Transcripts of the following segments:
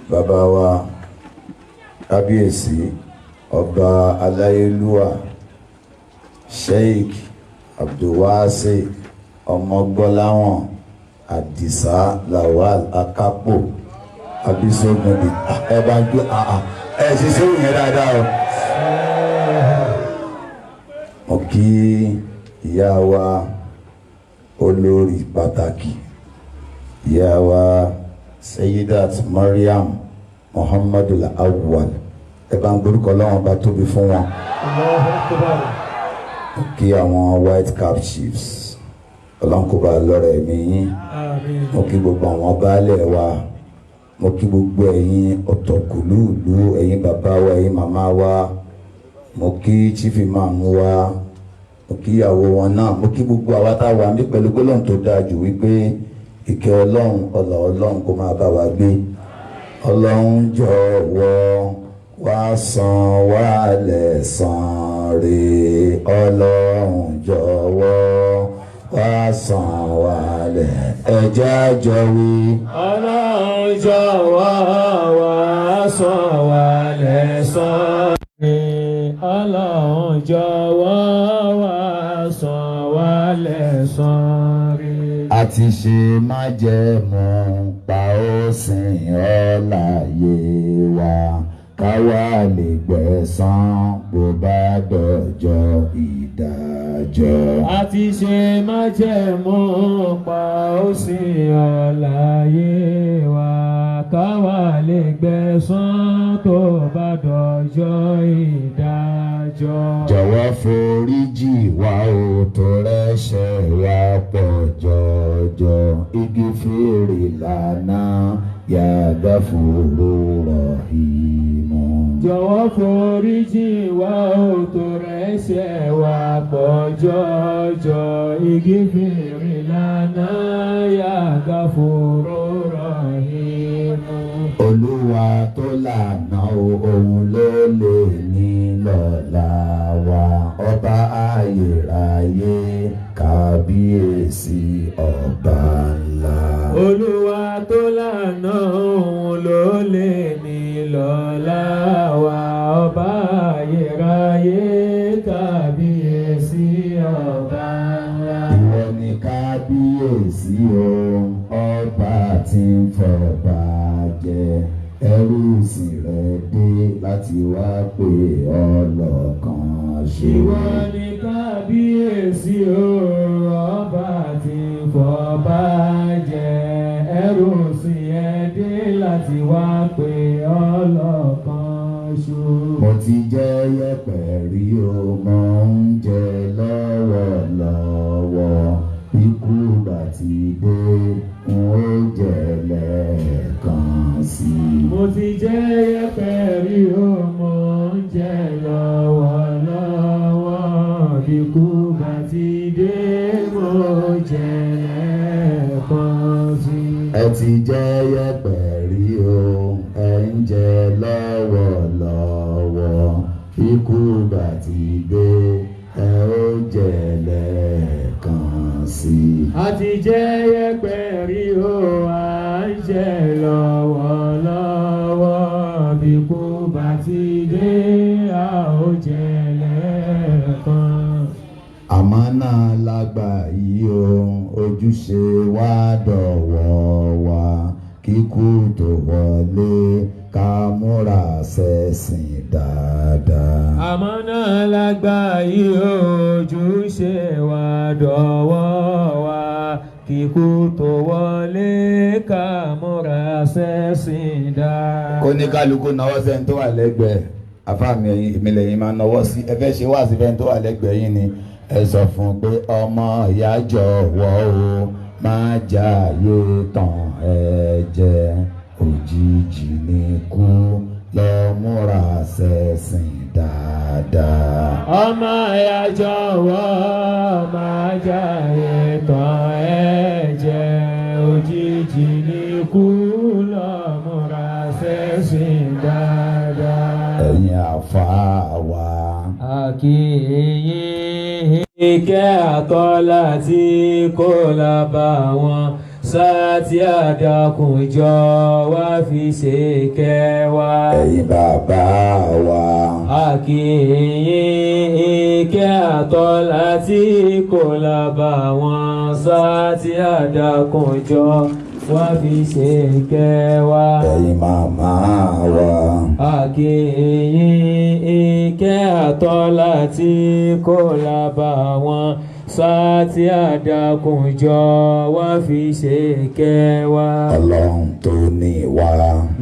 bàbá wa kábíyèsí ọba aláyélúwà Sheikh Abdulwasi ọmọgbọ́láwọn Àdìsá Lawal Akápò abisogunbi ẹ bá gbé ẹ ṣiṣẹ́ òyìn dáadáa o. mo kí ìyá wa olórí pàtàkì ìyá wa Sayyidat Maryam Muhammadul Awwal ẹ bá ń gbórúkọ lọ́wọ́n bá tóbi fún wọn. mo kí àwọn white cap chiefs ọlọ́nkọba lọ́rọ̀ ẹ̀mí yín. mo kí gbogbo àwọn baálẹ̀ wa, mo kí gbogbo ẹ̀yin ọ̀tọ̀kùlú ìlú, ẹ̀yin bàbá wa, ẹ̀yin màmá wa, mo kí chief imam wa, mo kí ìyàwó wọn náà, mo kí gbogbo àwa tá a wà ní pẹ̀lú gbólóhùn tó dáa jù wípé ìkẹ́ ọlọ́run ọlá ọlọ́run kó máa bá wa gbé. ọlọ́run jọ̀wọ́ wá san wá lẹ́san rẹ̀, ọlọ́run jọ̀wọ́ wá san wá lẹ̀ ẹjẹ́ àjọ wí. ọlọ́run jọ̀wọ́ wá san wá lẹ́san rẹ̀, ọlọ́run jọ̀wọ́ wá san wá lẹ́san rẹ̀. a ti ṣe májẹ̀mú pa ó sìn ọ́ láyé wa, káwa lè gbẹ̀san bó bá dọjọ́ ìdájọ́. a ti ṣe májẹ̀mú pa ó sìn ọ́ láyé wa, káwa lè gbẹ̀san tó bá dọjọ́ ìdájọ́. jọ̀wọ́ foríjì wá o tó rẹ́ṣẹ̀ wá pọ̀ jọjọ, igi fèrè lànà yàgbá fòrò rọ̀hìmù. jọ̀wọ́ foríjì wá o tó rẹ́ṣẹ̀ wá pọ̀ jọjọ, igi fèrè lànà yàgbá fòrò rọ̀hìmù. olúwa tó lànà òun ló lè ní lọ́la wa, ọba ayérayé kábíyèsí ọba ńlá. olúwa tó lànà òun ló lè ní lọ́la wa, ọba ayérayé kábíyèsí ọba ńlá. ìwọ ni kábíyèsí o, ọba tí ń fọba jẹ, ẹrú sì rẹ dé láti wá pé ọlọ́kan ṣe. ìwọ ni kábíyèsí o, ọba tí ń fọba jẹ, ẹrú sì ẹ dé láti wá pé ọlọ́kan ṣo. mo ti jẹ́ yẹ̀pẹ̀ rí o, mo ń jẹ lọ́wọ́lọ́wọ́, ikú bá ti dé n ó jẹ lẹ́ẹ̀kan sí i. mo ti jẹ́ yẹ̀pẹ̀ rí o, mo ń jẹ lọ́wọ́lọ́wọ́, ikú bá ti dé mo jẹ lẹ́ẹ̀kan sí i. ẹ ti jẹ́ yẹ̀pẹ̀ rí o, ẹ ń jẹ lọ́wọ́lọ́wọ́, ikú bá ti dé ẹ ó jẹ lẹ́ẹ̀kan sí i. a ti jẹ́ yẹ̀pẹ̀ rí o, à ń jẹ lọ́wọ́lọ́wọ́, ikú bá ti dé a ó jẹ lẹ́ẹ̀kan. àmánà lágbà yìí o, ojúṣe wa dọ̀wọ́ wa, kíkú tó wọlé ká múra ṣẹ̀sìn dáadáa. àmánà lágbà yìí o, ojúṣe wa dọ̀wọ́ wa, kíkú tó wọlé ká múra ṣẹ̀sìn dáadáa. kó ní kálukú náwó sẹ́ni tó wà lẹ́gbẹ̀ẹ́ afáàmì ìmìlẹ̀ yìí máa náwó sí, ẹ fẹ́ ṣe wá sí fẹ́ni tó wà lẹ́gbẹ̀ẹ́ yìí ni ẹ sọ fún un pé ọmọ ìyá jọ̀wọ́ o, máa jáyé tàn ẹ jẹ, òjijì ní kú lọ múra ṣẹ̀sìn dáadáa. ọmọ ìyá jọ̀wọ́ máa jáyé tàn ẹ́ jẹ, òjijì ní kú lọ múra ṣẹ̀sìn dáadáa. ẹ̀yin àfáà wa. àkíyìn ìkẹ́ àtọ́lá tí kò lábà wọn sáàtì àdàkùn jọ wá fi ṣe kẹwa. ẹ̀yin bàbá wa. Àkìyìn ìkẹ́ àtọ́lá tí kò lábà wọn sáàtì àdàkùn jọ wá fi ṣe kẹwa. ẹ̀yin màmá wa. Àkìyìn ìkẹ́ àtọ́lá tí kò lábà wọn sáàtì àdàkùn jọ wá fi ṣe kẹwa. ọlọ́run tó ní wa.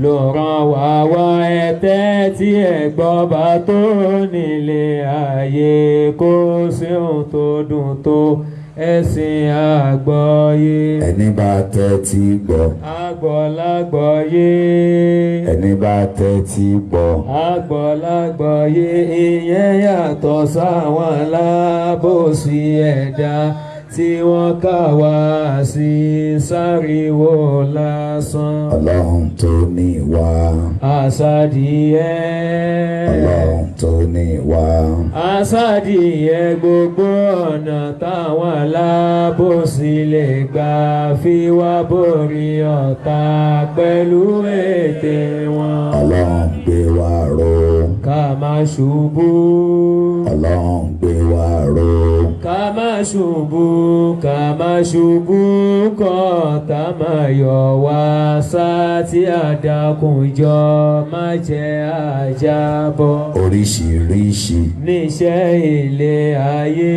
ló rán wá wá ẹ̀tẹ́ tí ẹ̀gbọ́n bá tó nílé ayé kó sí ohun tó dùn tó ẹ̀sìn àgbọ́yé. ẹni bá tẹ́tí gbọ́. àgbọ̀lágbọ́yé. ẹni bá tẹ́tí gbọ́. àgbọ̀lágbọ́yé ìyẹn yàtọ̀ sáwọn alábòsí ẹ̀dá tí wọ́n kà wá sí sáriwo lásán. ọlọ́run tó ní wa. àsádìẹ. ọlọ́run tó ní wa. àsádìẹ gbogbo ọ̀nà táwọn alábòsí lè gbà fi wá borí ọ̀tá pẹ̀lú ètè wọn. ọlọ́run gbé wa ró. ká má ṣubú. ọlọ́run gbé wa ró. ká má ṣubú. ká má ṣubú kọ́ta má yọ̀ wá sáàtì àdàkùn jọ má jẹ́ àjábọ̀. oríṣiríṣi. níṣẹ́ ilé ayé.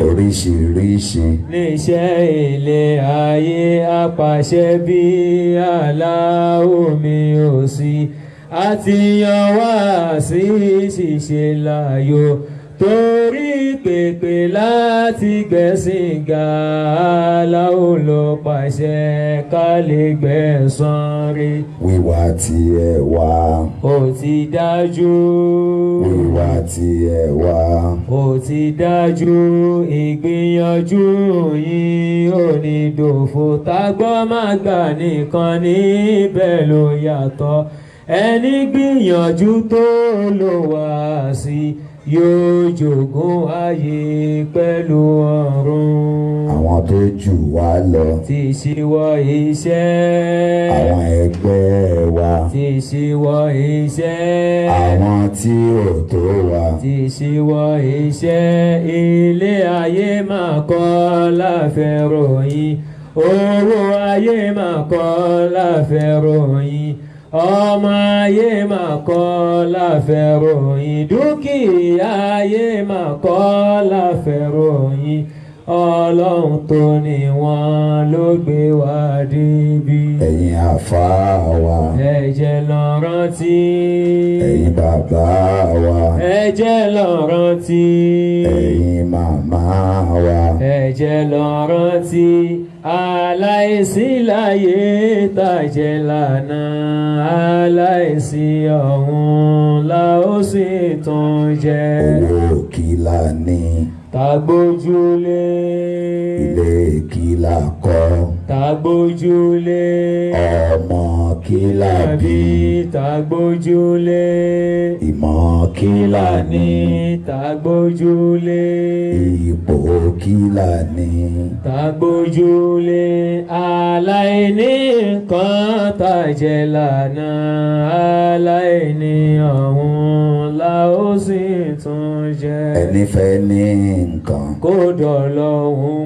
oríṣiríṣi. níṣẹ́ ilé ayé apàṣẹ bí aláwọ̀ mi ò sí àti yan wá sí ṣíṣe láàyò torí pèpè láti gbẹ̀sìn ga aláwọ̀ ló pàṣẹ ká lè gbẹ̀san rí. wíwá tí ẹ wá. ó ti dájú. wíwá tí ẹ wá. ó ti dájú ìgbìyànjú yín ò ní dòfo tágbọ́ má gbà nìkan níbẹ̀ ló yàtọ̀ ẹni gbìyànjú tó lò wá sí yóò jogún ayé pẹ̀lú ọ̀run. àwọn tó jù wá lọ. ti ṣíwọ́ iṣẹ́. àwọn ẹgbẹ́ wa. ti ṣíwọ́ iṣẹ́. àwọn tí ò tó wa. ti ṣíwọ́ iṣẹ́. ilé ayé máa kọ́ láfẹ́ ròyìn. owó ayé máa kọ́ láfẹ́ ròyìn. ọmọ ayé máa kọ́ láfẹ́ ròyìn. dúkìá ayé máa kọ́ láfẹ́ ròyìn. ọlọ́run tó ní wọn ló gbé wá débi. ẹ̀yin àfáà wa. ẹ jẹ́ lọ rántí. ẹ̀yin bàbá wa. ẹ jẹ́ lọ rántí. ẹ̀yin màmá wa. ẹ jẹ́ lọ rántí. aláìsí láyé tàjẹ́ lánàá aláìsí ọ̀hún la ó sì tún jẹ́. owó kìlà ní. tàgbójúlé. ilé kìlà kọ́. tàgbójúlé. ọmọ kìlà bí. tàgbójúlé. ìmọ̀ kìlà ní. tàgbójúlé. ipò kìlà ní. tàgbójúlé. aláìní nǹkan tàjẹ́ lánàá aláìní ọ̀hún la ó sì tún jẹ́. ẹni fẹ́ ní nǹkan. kó dọ̀lọ́hún.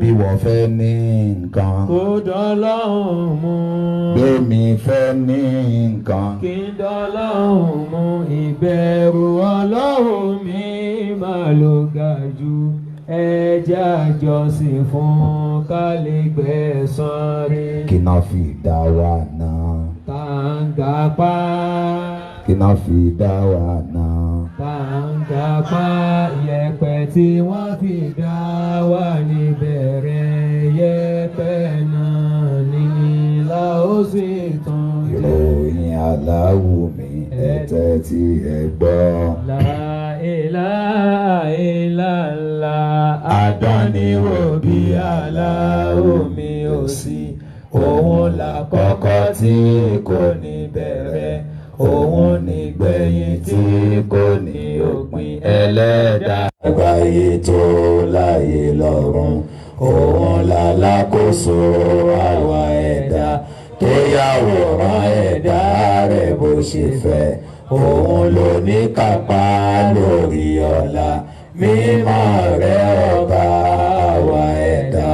bí wọ́n fẹ́ ní nǹkan. kó dọ̀lọ́hún mú. gbẹ̀mí fẹ́ ní nǹkan. kí dọ̀lọ́hún mú. ìbẹ̀rù ọlọ́hun mi máa ló ga jù. ẹjẹ́ àjọsìn fún ká lè gbẹ̀san rí. kí náà fi dá wa náà. tàǹgàpá. kí náà fi dá wa náà. tàǹgàpá yẹ̀pẹ̀ tí wọ́n fi dá wa níbẹ̀rẹ̀ yẹ̀pẹ̀ náà ní la ó sì tún jẹ́. ìròyìn Aláwùmí ẹ̀tẹ́ tí ẹ gbọ́. La ilaha illallah àdániwò bí Aláwùmí ò sí. òun làkọ́kọ́ tí kò ní bẹ̀rẹ̀. òun ní gbẹ̀yìn tí kò ní òpin. ẹlẹ́dàá àgbáyé tó láyé lọ́run òun lálákòóso àwa ẹ̀dá tó yàwòrán ẹ̀dá rẹ̀ bó ṣe fẹ́ òun ló ní kápá lórí ọ̀la mímọ́ rẹ̀ ọba àwa ẹ̀dá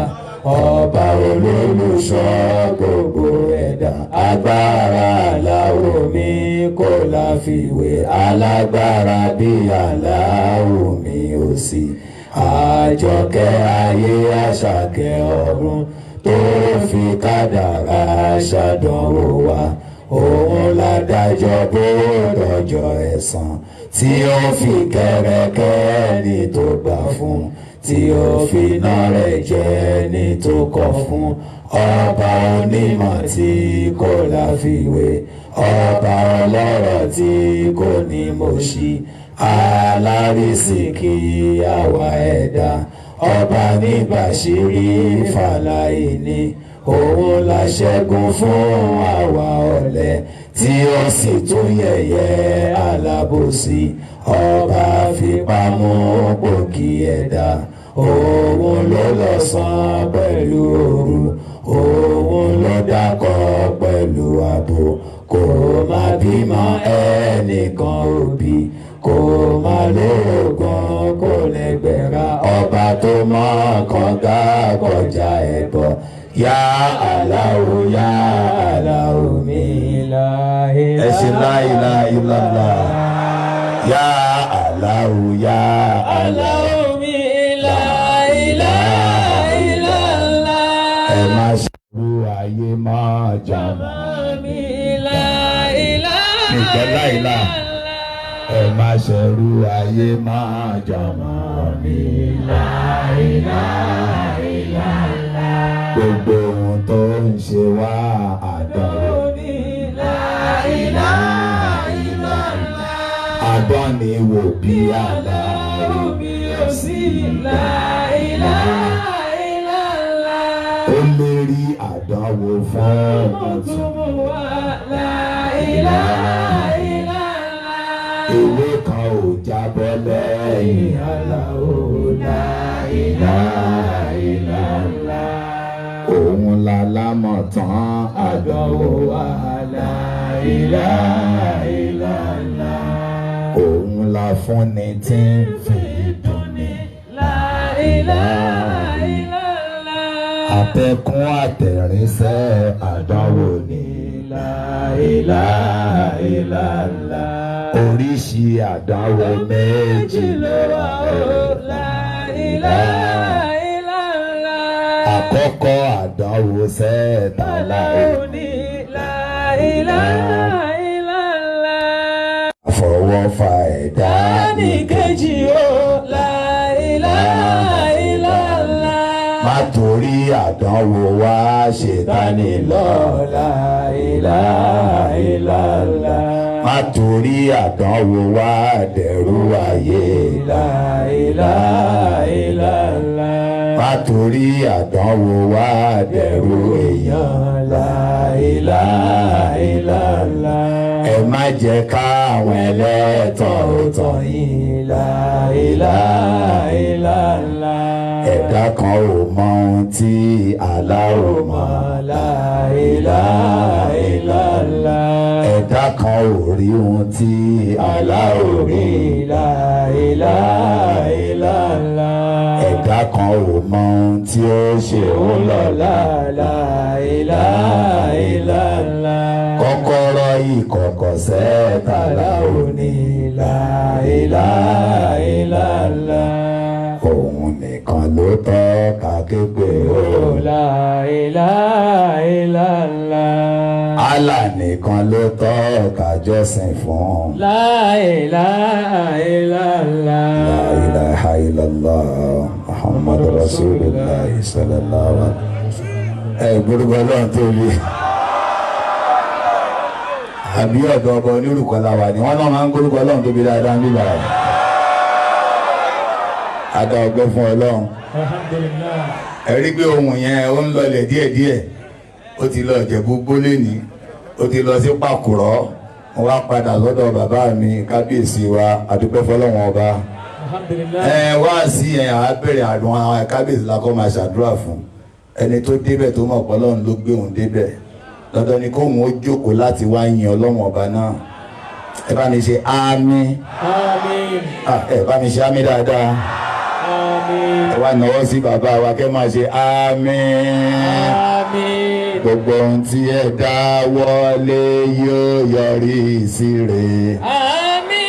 ọba olólùṣọ́ gbogbo ẹ̀dá agbára aláwo mi kò láfiwé alágbára bí aláwo mi ò sí àjọkẹ́ ayé àṣàkẹ́ ọ̀run tó fi kádàrá ṣàdánwò wa òun ládájọ́ bó dọjọ́ ẹ̀san tí ó fi kẹ́rẹ́kẹ́ ní tó gbà fún tí ó fi iná rẹ̀ jẹ́ ní tó kọ̀ fún ọba onímọ̀ tí kò láfiwé ọba ọlọ́rọ̀ tí kò ní mọ̀ṣí alárísìkí àwa ẹ̀dá ọba nígbàṣírí fàlàyé òun la ṣẹ́gun fún àwa ọ̀lẹ tí ó sì tún yẹ̀yẹ́ alábòsí ọba fipamọ́ pòkì ẹ̀dá òun ló lọ́sàn pẹ̀lú òru òun ló dákọ̀ pẹ̀lú ààbò kò má bímọ ẹnìkan òbí kò má lóògùn kò lẹ́gbẹ̀rà ọba tó mọ́ kànga kọjá ẹbọ yá Allahu yá Allahu mi ẹ ṣe la ilaha illallah yá Allahu yá Allahu mi la ilaha illallah ẹ má ṣerú ayé máa jàmọ́ mi la ilaha illallah ẹ má ṣerú ayé máa jàmọ́ mi la ilaha illallah gbogbo ohun tó ń ṣe wá àdánwò ní la ilaha illallah àdánni wò bí aláwò bí ó sì la ilaha illallah ó lérí àdánwò fún ọ̀tún wa la ilaha illallah ewé kan ò jábọ́ lẹ́yìn aláwò la ilaha illallah òun la lámọ̀ tán àdánwò wa la ilaha illallah òun la fúnni tí ń fi dùnni la ilaha illallah àtẹkùn àtẹ̀rínsẹ́ àdánwò ni la ilaha illallah oríṣi àdánwò méjì ló wà ó la ilaha àkọ́kọ́ àdánwò sẹ́ẹ̀tà láòní la ilaha illallah àfọwọ́fà ẹ̀dá ní kejì ó la ilaha illallah má torí àdánwò wá ṣètánì lọ la ilaha illallah má torí àdánwò wá dẹ̀rù ayé la ilaha illallah má torí àdánwò wá dẹ̀rù èèyàn la ilaha illallah ẹ má jẹ́ káwọn ẹlẹ́tàn ó tàn yín la ilaha illallah ẹ̀dá kan ò mọ ohun tí Allahu mọ̀ la ilaha illallah ẹ̀dá kan ò rí ohun tí Allahu rí la ilaha illallah ẹ̀dá kan ò mọ ohun tí ó ṣe òun lọ́la la ilaha illallah kọ́kọ́rọ́ ìkọ̀kọ̀ sẹ́ẹ̀tà láòní la ilaha illallah òun nìkan ló tọ́ ká képe ó la ilaha illallah Allah nìkan ló tọ́ ká jọ́sìn fún la ilaha illallah la ilaha illallah Muhammadu Rasulullah sallallahu alaihi wasallam gbogbo ọlọ́run tó lé àbí ọ̀dọ̀ ọba onírùkọ́ láwà ní wọ́n náà máa ń gbórúkọ ọlọ́run tó bí dáadáa nígbà rẹ̀ adá ọgbẹ́ fún ọlọ́run ẹ̀rí pé ohun yẹn ó ń lọlẹ̀ díẹ̀díẹ̀ ó ti lọ Ìjẹ̀bú gbólé ní ó ti lọ sí Pàkúrọ́ wọ́n wá padà lọ́dọ̀ bàbá mi kábíyèsí wa àdúpẹ́ fọlọ́run ọba alhamdulillah. wá sí àbẹ̀rẹ̀ àwọn kábíyèsí la kọ́ máa ṣàdúrà fún ẹni tó débẹ̀ tó mọ̀ pé Ọlọ́run ló gbé òun débẹ̀ dandan ni kóun ó jókòó láti wá yin Ọlọ́run ọba náà. Ẹ bá mi ṣe àmín. Àmín. Ẹ bá mi ṣe àmín dáadáa. Àmín. Ẹ wá náwó sí bàbá wa kẹ́ máa ṣe àmín. Àmín. Gbogbo ohun tí ẹ dá wọlé yóò yọrí sí rere. Àmín.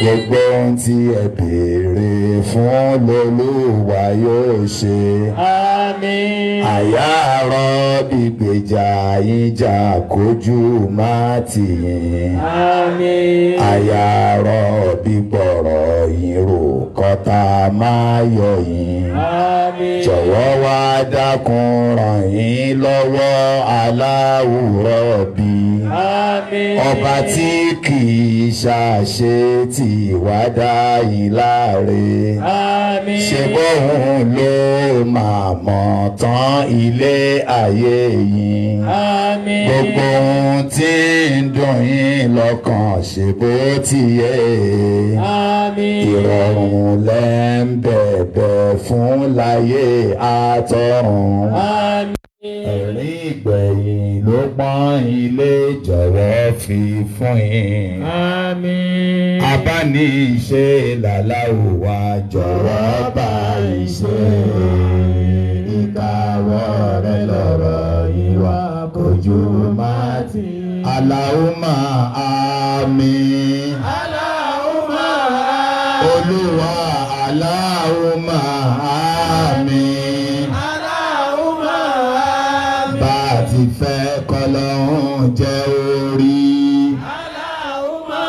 Gbogbo ohun tí ẹ béèrè fún l'Olúwa yóò ṣe. Àmín. Àyà Rọ́bì gbèjà yín jà kójú má tì yín. Àmín. Àyà Rọ́bì gbọ̀rọ̀ yín rò kọ́tà má yọ yín. Àmín. Jọ̀wọ́ wá dákun ràn yín lọ́wọ́ Allahu Rọ́bì. Àmín. Ọba tí kì í ṣàṣe tí wá dá yín láre. Àmín. Ṣé bóun ló máa mọ̀ tán ilé ayé yín. Àmín. Gbogbo ohun tí ń dùn yín lọ́kàn ṣe bó ti yẹ. Àmín. Ìrọ̀rùn lẹ́ ń bẹ̀bẹ̀ fún láyé àtọ̀run. Àmín. Ẹ̀rín ìgbẹ̀yìn ló pọ́n ilé jọ̀wọ́ fi fún yín. Àmín. Abáni ìṣe làláwò wa jọ̀wọ́ bá ìṣe. Ìkáwọ́ rẹ lọ́rọ̀ yìí wá kojú má tì. Allahumma àmín. Allahumma Olúwa Allahumma àmín. Allahumma Bá a ti fẹ́ kọ́lọ́hún jẹ́ orí. Allahumma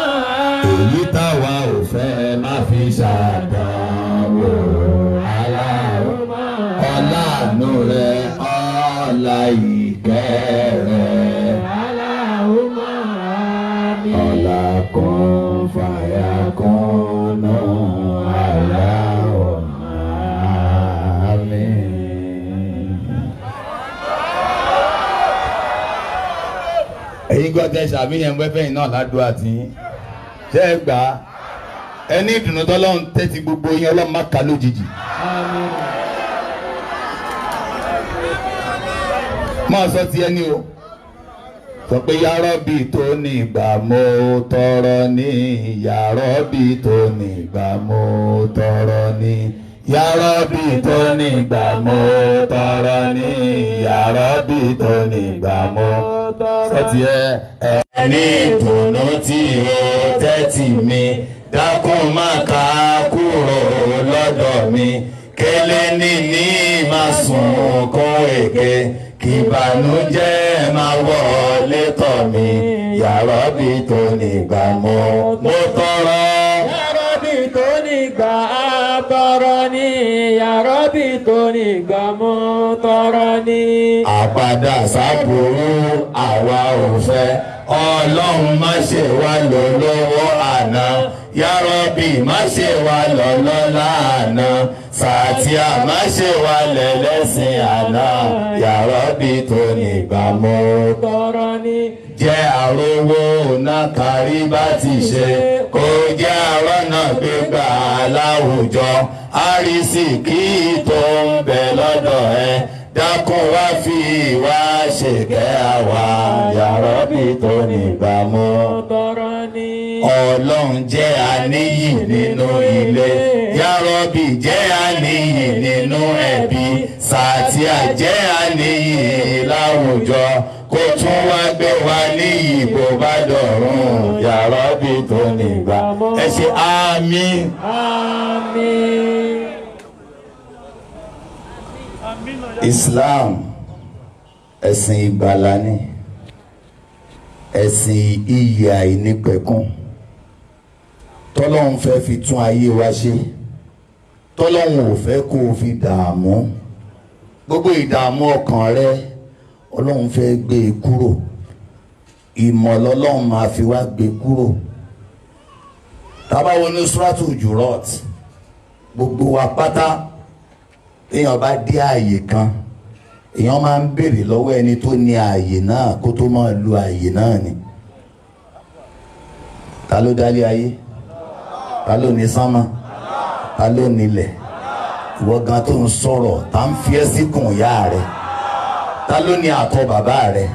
Èyí táwa ò fẹ́ má fi ṣàdánwò. Allahumma Ọláàánú rẹ ọlá ìkẹ́ rẹ. Allahumma àmín. Ọlá kún fàyà kún nù. Allahumma àmín. Ẹ̀yin gbọ́ tẹ ṣàmìyàn wẹ́fẹ́ yìí náà ládùúgbò àti ṣé ẹ gbà á ẹni ìdùnnú tọ́lọ́run tẹ́tí gbogbo yín Ọlọ́run má ka lójijì. Àmín. Máa sọ ti ẹni o sọ pé Ya Rabbi tó ní ìgbà mo tọrọ ní Ya Rabbi tó ní ìgbà mo tọrọ ní Ya Rabbi tó ní ìgbà mo tọrọ ní Ya Rabbi tó ní ìgbà mo sọ ti ẹni ìdùnnú tí o tẹ́tí mi dákun má ká kúrò lọ́dọ̀ mi kélé ní máa sùn kún èké kìbànújẹ́ máa wọlé tọ̀ mí Ya Rabbi tó nígbà mo tọrọ. Ya Rabbi tó nígbà tọrọ ní Ya Rabbi tó nígbà mo tọrọ ní. Àpadà sábúrú àwa ò fẹ́ Ọlọ́run má ṣe wá lólówó àná Ya Rabbi má ṣe wá lọ́lọ́lá àná Sàtíà má ṣe wá lẹ́lẹ́sìn àná Ya Rabbi tó nígbà mo tọrọ ní. jẹ́ àrówó náà kárí bá ti ṣe kó jẹ́ àrọ́nà gbégbá láwùjọ àrísìkí tó ń bẹ lọ́dọ̀ ẹ dákun wá fi wá ṣèkẹ́ àwa Ya Rabbi tó nígbà mo tọrọ ní. Ọlọ́run jẹ́ àníyì nínú ilé Ya Rabbi jẹ́ àníyì nínú ẹbí Sàtíà jẹ́ àníyì láwùjọ kó tún wá gbé wa níyì bó bá dọ̀run Ya Rabbi tó nígbà ẹ ṣe àmín. Àmín. Islam ẹ̀sìn ìgbàlà ni ẹ̀sìn iyì àìnípẹ̀kun tọ́lọ́run fẹ́ fi tún ayé wa ṣe tọ́lọ́run ò fẹ́ kó o fi dààmú gbogbo ìdààmú ọkàn rẹ Ọlọ́run fẹ́ gbé e kúrò ìmọ̀ lọ́lọ́run máa fi wá gbé e kúrò tábàwọn ní Suratu Hujurat gbogbo wa pátá èèyàn bá dé ààyè kan èèyàn máa ń béèrè lọ́wọ́ ẹni tó ní ààyè náà kó tó máa lu ààyè náà ni ta ló dálé ayé ta ló ní sánmà ta ló nílẹ̀ ìwọ gan tó ń sọ̀rọ̀ tá ń fi ẹ́ síkùn ìyá rẹ̀ ta ló ní àtọ̀ bàbá rẹ̀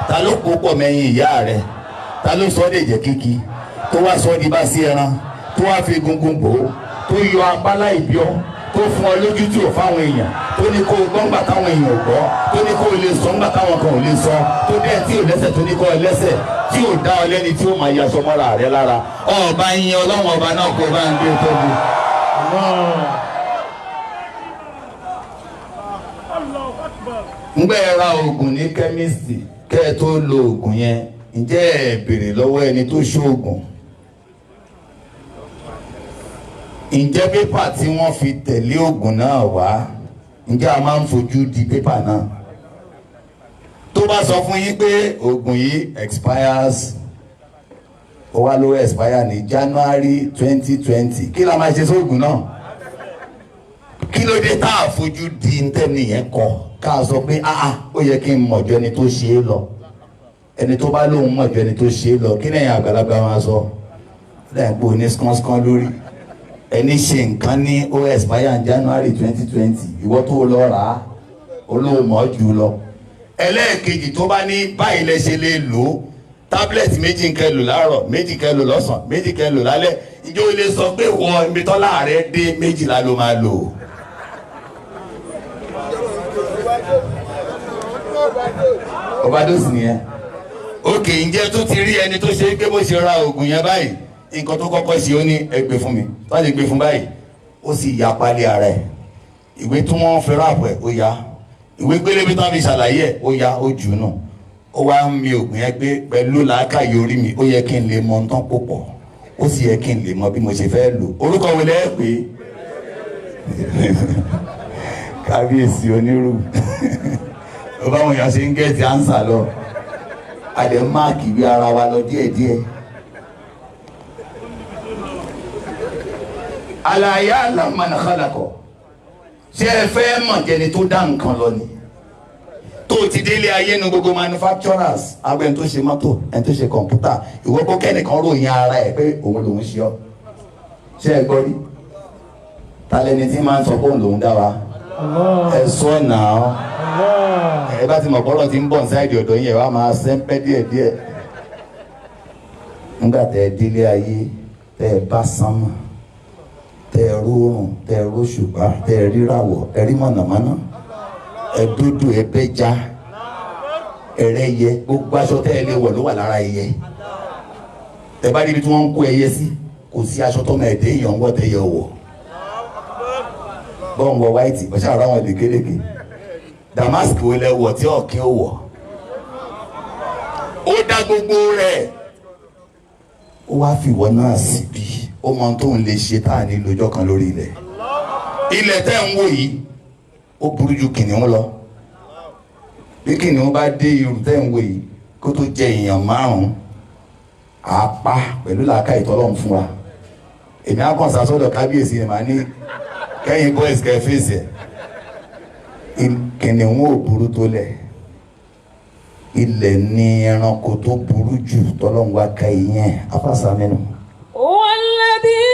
ta ló kó pọ̀ mẹ́yìn ìyá rẹ̀ ta ló sọ ọ́ dèjẹ́ kíkí tó wá sọ ọ́ di bá sí ẹran tó wá fi gungun bò ó tó yọ apá láì bí ọ́ tó fún ọ lójú tí ò fáwọn èèyàn tó ní kó o gbọ́ngbà táwọn èèyàn ò gbọ́ tó ní kó o lè sọ ńgbà táwọn kan ò lè sọ tó dẹ́ tí ò lẹ́sẹ̀ tó ní kó o lẹ́sẹ̀ tí ò dá ọ lẹ́ni tí ó máa yaṣọ mọ́ra rẹ lára ọba yin ọlọ́run ọba náà kó o bá ń gbé tóbi. ngbẹ́ ẹ ra oògùn ní kẹ́míìsì kẹ́ ẹ tó lo oògùn yẹn ǹjẹ́ ẹ béèrè lọ́wọ́ ẹni tó ṣoògùn ǹjẹ́ pépà tí wọ́n fi tẹ̀lé oògùn náà wá ǹjẹ́ a máa ń fojú di pépà náà tó bá sọ fún yín pé oògùn yìí expires ó wá ló expire ní January 2020 kí la máa ṣe sóògùn náà kí ló dé tá a fojú di ntẹ́ni yẹn kọ ká sọ pé ó yẹ kí n mọ̀jọ́ ẹni tó ṣe é lọ ẹni tó bá lóun mọ̀jọ́ ẹni tó ṣe é lọ kí lẹ́yìn àgbàlagbà máa sọ lẹ́yìn pé oní skánskán lórí ẹni ṣe nǹkan ní ó expire in January 2020 ìwọ tó lọ rà á olóhùn mọ́ jù lọ. ẹlẹ́ẹ̀kejì tó bá ní báyìí lẹ ṣe lè lò ó tábìlẹ̀tì méjì kẹ́ lò láàárọ̀ méjì kẹ́ lò lọ́sàn méjì kẹ́ lò lálẹ́ ìjọ ilé sọ pé wọ ibi tọ́lá rẹ dé méjìlá ló máa lò. overdose nìyẹn. òkè ǹjẹ́ tó ti rí ẹni tó ṣe pé bó ṣe ra oògùn yẹn báyìí nǹkan tó kọ́kọ́ ṣe ó ní ẹgbẹ́ fún mi tó lè gbé fún báyìí ó sì ya pálí ara ẹ̀ ìwé tí wọ́n fi ráàpù ẹ̀ ó ya ìwé gbélébí tán fi ṣàlàyé ẹ̀ ó ya ó jù ú nù ó wá ń mi oògùn yẹn pé pẹ̀lú làákàyè orí mi ó yẹ kí n lè mọ nǹkan púpọ̀ ó sì yẹ kí n lè mọ bí mo ṣe fẹ́ lò orúkọ wo lẹ́ pé kábíyèsí onírú ó bá wọn yàn ṣe ń gẹ̀ẹ́tì ánsà lọ àdé máàkì bí ara wa lọ díẹ̀díẹ̀. àlàyé àlàmánà kálàkọ̀ ṣé ẹ fẹ́ mọ̀ jẹni tó dá nǹkan lọ ni tó ti délé ayé nu gbogbo manufacturers àwọn ẹni tó ṣe mọ́tò ẹni tó ṣe kọ̀ǹpútà ìwọ kó kẹ́nìkan ròyìn ara ẹ̀ pé òun lòun ṣe ọ́ ṣé ẹ gbọ́ rí talẹ́ni tí máa ń sọ pé òun lòun dá wa ẹ sọ náà ẹ bá ti mọ̀ bọ́rọ̀ tí ń bọ̀ ṣáìdì ọ̀dọ̀ yẹn wá máa sẹ́ńpẹ́ díẹ̀díẹ̀ nígbà tẹ́ ẹ délé ayé tẹ́ ẹ bá sánmọ̀ tẹ́ ẹ rórùn tẹ́ ẹ róṣùpá tẹ́ ẹ ríràwọ̀ ẹ rí mọ̀nàmọ́ná ẹ dúdú ẹ bẹ́já ẹrẹ yẹ gbogbo aṣọ tẹ́ ẹ lè wọ̀ ló wà lára ẹyẹ ẹ bá níbi tí wọ́n ń kó ẹyẹ sí kò sí aṣọ tọ́mọ ẹ̀dẹ́ èèyàn ń wọ̀ tẹ́ yẹ wọ̀ bọ́n wọ wáìtì ọ̀ṣà ara wọn lè kélékè damask wo lẹ wọ̀ tí ọ̀kín ò wọ̀ ó dá gbogbo rẹ̀ ó wá fìwọ́ náà síbi ó mọ tóun lè ṣe tá à ní lọ́jọ́ kan lórí ilẹ̀ ilẹ̀ tẹ́ ń wò yìí ó burú ju kìnìún lọ bí kìnìún bá dé irú tẹ́ ń wò yìí kó tó jẹ èèyàn márùn-ún àpá pẹ̀lú làákà ìtọ́lọ́run fún wa èmi á kàn sásọ́dọ̀ kábíyèsí ẹ̀ máa ní kẹ́yìn boys kẹ́ fèsì ẹ̀ kìnìún ò burú tó lẹ̀ ilẹ̀ ní ẹranko tó burú jù tọ́lọ́run wá ká ìyẹn afásàmínú. والذي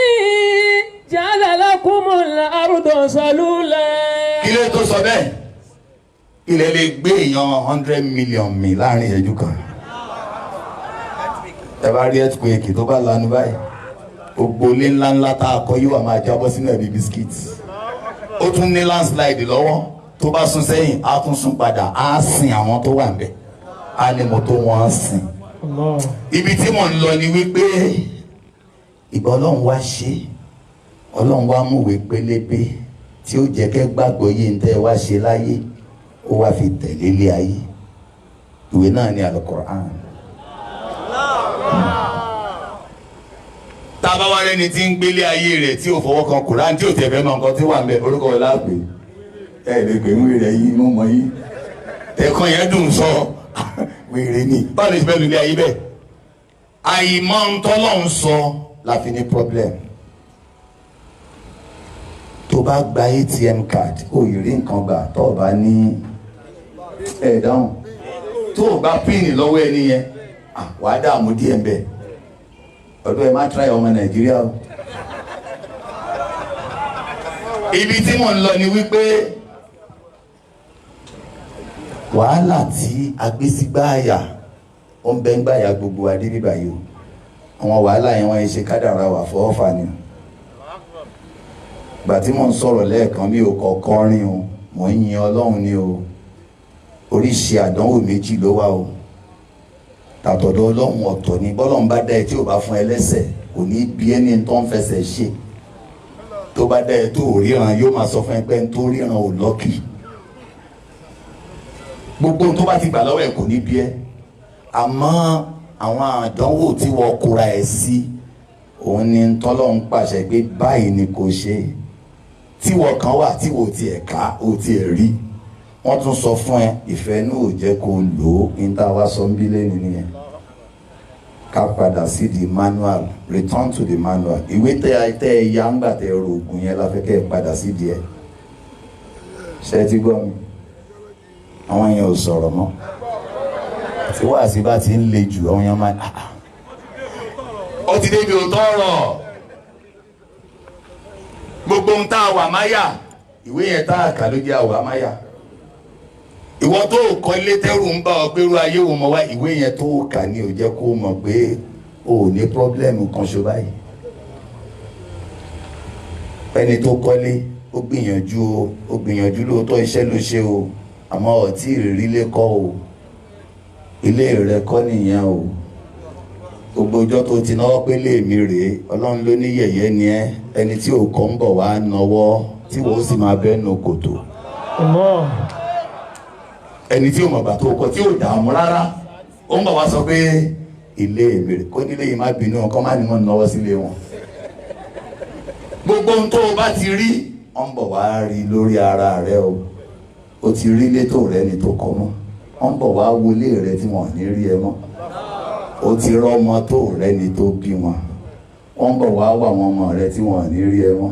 جعل لكم الأرض ذلولا. kí ló tó sọ bẹ́ẹ̀ ilẹ̀ lè gbé èèyàn 100 million mi láàrin ìṣẹ́jú kan ẹ bá rí earthquake tó bá lanu báyìí gbogbo ilé ńláńlá tá a kọ́ yóò máa jábọ́ sínú ẹ̀bí biskit ó tún ní landslide lọ́wọ́ tó bá sún sẹ́yìn á tún sún padà á sin àwọn tó wà ń bẹ̀ á ní mọ́tò wọn sìn ibi tí mò ń lọ ni wípé ìgbà ọlọ́run wá ṣe ọlọ́run wá múwèé pélébé tí ó jẹ́ kẹ́ gbàgbọ́ yìí ń tẹ́ wá ṣe láyé ó wá fi tẹ̀lé ilé ayé ìwé náà ní Al-Qur'an. tá a bá wá rẹ́ni tí ń gbélé ayé rẹ̀ tí ò fọwọ́ kan Qur'an tí ò tẹ̀ fẹ́ mọ nǹkan tí wà ń bẹ orúkọ rẹ̀ láàpẹ̀ ẹ lè pè ń wéèrè yìí mú mọ́ yìí ẹ̀kan yẹn dùn sọ wéèrè ni báwo lè ṣe fẹ́ lu ilé ayé bẹ́ẹ̀ àìmọ̀ ń tọ́lọ́run sọ la fi ní problem tó bá gba ATM card ó yìí rí nǹkan gbà tó o bá ní ẹ̀ dáhùn tó o bá píìnì lọ́wọ́ ẹni yẹn wàá dààmú díẹ̀ ń bẹ̀. ọdún ẹ má try ọmọ Nàìjíríà o ibi tí mò ń lọ ni wípé wàhálà tí agbésígbáàyà ó ń bẹ ń gbáyà gbogbo adébíbà yìí àwọn wàhálà yẹn wọ́n ṣe kádàrá wà fọ́ọ́fà ni gbà tí mò ń sọ̀rọ̀ lẹ́ẹ̀kan mi ò kọ̀ọ̀kan rìn o mò ń yin Ọlọ́run ni o oríṣi àdánwò méjì ló wà o tàtọ̀dọ̀ Ọlọ́run ọ̀tọ̀ ni bọ́lọ́run bá dá ẹ tí ò bá fún ẹ lẹ́sẹ̀ kò ní bí ẹni tó ń fẹsẹ̀ ṣe tó bá dá ẹ tó ríran yóò máa sọ fún ẹ pé ń tó ríran ò lọ́kì gbogbo tó bá ti gbà lọ́wọ́ ẹ kò ní bí ẹ àmọ́ àwọn àdánwò tí wọ́n kóra ẹ sí òun ni tọ́lọ́run pàṣẹ pé báyìí ni kò ṣe tí wọ́n kan wà tí wọ́n ti ẹ̀ ká ó ti ẹ̀ rí wọ́n tún sọ fún ẹ ìfẹ́ inú ò jẹ́ kó lò ó ní tá a wá sọ ń bí lẹ́nu nìyẹn ká padà sí the manual return to the manual ìwé tẹ́ ẹ ya ń gbà tẹ́ ẹ ro oògùn yẹn la fẹ́ kẹ́ ẹ padà sí díẹ̀ ṣe ti gbọ́ mi àwọn yẹn ò sọ̀rọ̀ mọ́ tí wàásì bá ti ń le jù àwọn yẹn máa ó ti débi òótọ́ ọ̀rọ̀ gbogbo ohun tá a wà máyà ìwé yẹn tá a kà ló jẹ́ àwà máyà ìwọ tó kọ́ ilé tẹ́rù ń bá ọ pé irú ayé wo mọ̀ wá ìwé yẹn tó kà ní ò jẹ́ kó mọ̀ pé o ò ní pọ́blẹ́mù kan ṣo báyìí ẹni tó kọ́lé ó gbìyànjú lóòótọ́ iṣẹ́ ló ṣe o àmọ́ ọ̀tí ìrírí lé kọ́ o ilé rẹ̀ kọ́ nìyẹn o gbogbo ọjọ́ tó ti náwó pé lèmi rèé Ọlọ́run ló ní yẹ̀yẹ́ ni ẹ ẹni tí ò kọ́ ń bọ̀ wá náwó tí wọ́n sì máa bẹ́nu kòtò ẹni tí ò mọ̀gbà tó kọ tí ò dààmú rárá ó ń bọ̀ wá sọ pé ilé mi rèé kó nílé yìí má bínú ọkọ má ní mọ́ náwó sílé wọn gbogbo ohun tó o bá ti rí ó ń bọ̀ wá rí lórí ara rẹ o ti rí létò rẹ ni tó kọ mọ́ ó ń bọ̀ wá wọlé rẹ tí wọ́n ní rí ẹ mọ́ ó ti rọ́mọ tó rẹ ni tó bí wọn wọ́n bọ̀ wá wà wọn ọmọ rẹ tí wọ́n ní rí ẹ mọ́